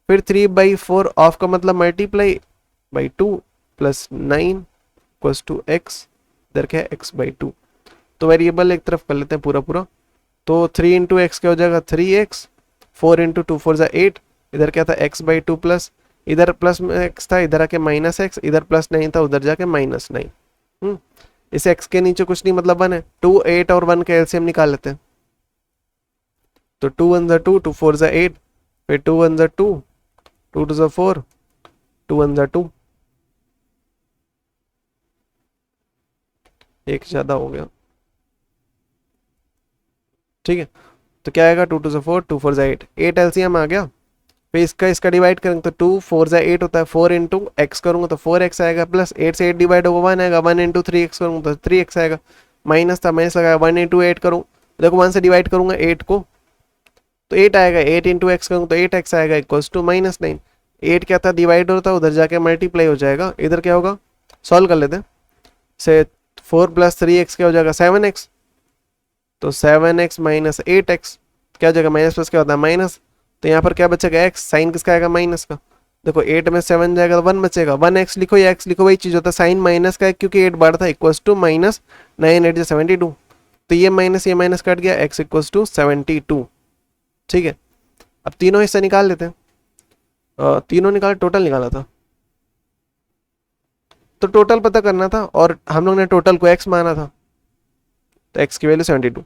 फिर 3/4 ऑफ का मतलब multiply by 2 plus 9 equals to x, इधर क्या है x/2। तो वेरिएबल एक तरफ कर लेते हैं पूरा पूरा, तो 3 इंटू एक्स क्या हो जाएगा 3x, 4 इंटू 2 4 8, इधर क्या था x/2 प्लस, इधर प्लस x था, इधर आके माइनस x, इधर प्लस 9 था, उधर जाके -9। इस x के नीचे कुछ नहीं, मतलब 1 है। 2 8 और 1 का एलसीएम निकाल लेते हैं, तो 2 1 2, 2 4 8, फिर 2 1 2, 2 2 4, 2 1 2, एक ज्यादा हो गया। ठीक है, तो क्या आएगा 2 2 4, 2 4 8, 8 एलसीएम आ गया। फिर इसका इसका डिवाइड करेंगे तो 2 4 8 होता है, 4 इंटू एक्स करूंगा तो 4x आएगा, प्लस 8 से 8 डिवाइड होगा 1 आएगा, 1 इंटू 3x करूंगा तो 3x आएगा, माइनस था माइनस लगाया, 1 इंटू 8 करूँ, देखो 1 से डिवाइड करूंगा 8 को तो 8 आएगा, 8 इंटू एक्स करूँ तो 8x आएगा इक्वल्स टू -9। 8 क्या था, डिवाइड होता है, उधर जाके मल्टीप्लाई हो जाएगा, इधर क्या होगा, सॉल्व कर लेते हैं। से 4 प्लस 3x क्या हो जाएगा 7x, तो 7x माइनस 8x क्या हो जाएगा, माइनस प्लस क्या होता है माइनस, तो यहाँ पर क्या बचेगा x, साइन किसका आएगा माइनस का। देखो 8 में 7 जाएगा तो 1 बचेगा, 1x लिखो या x लिखो वही चीज होता है, साइन माइनस का है क्योंकि 8 बढ़ता है, इक्वल्स टू -9 8 72, तो ये माइनस कट गया, x इक्वल्स टू 72। ठीक है, अब तीनों हिस्से निकाल लेते हैं। तीनों निकाल, टोटल निकाला था, तो टोटल पता करना था और हम लोग ने टोटल को x माना था, तो x की वैल्यू 72।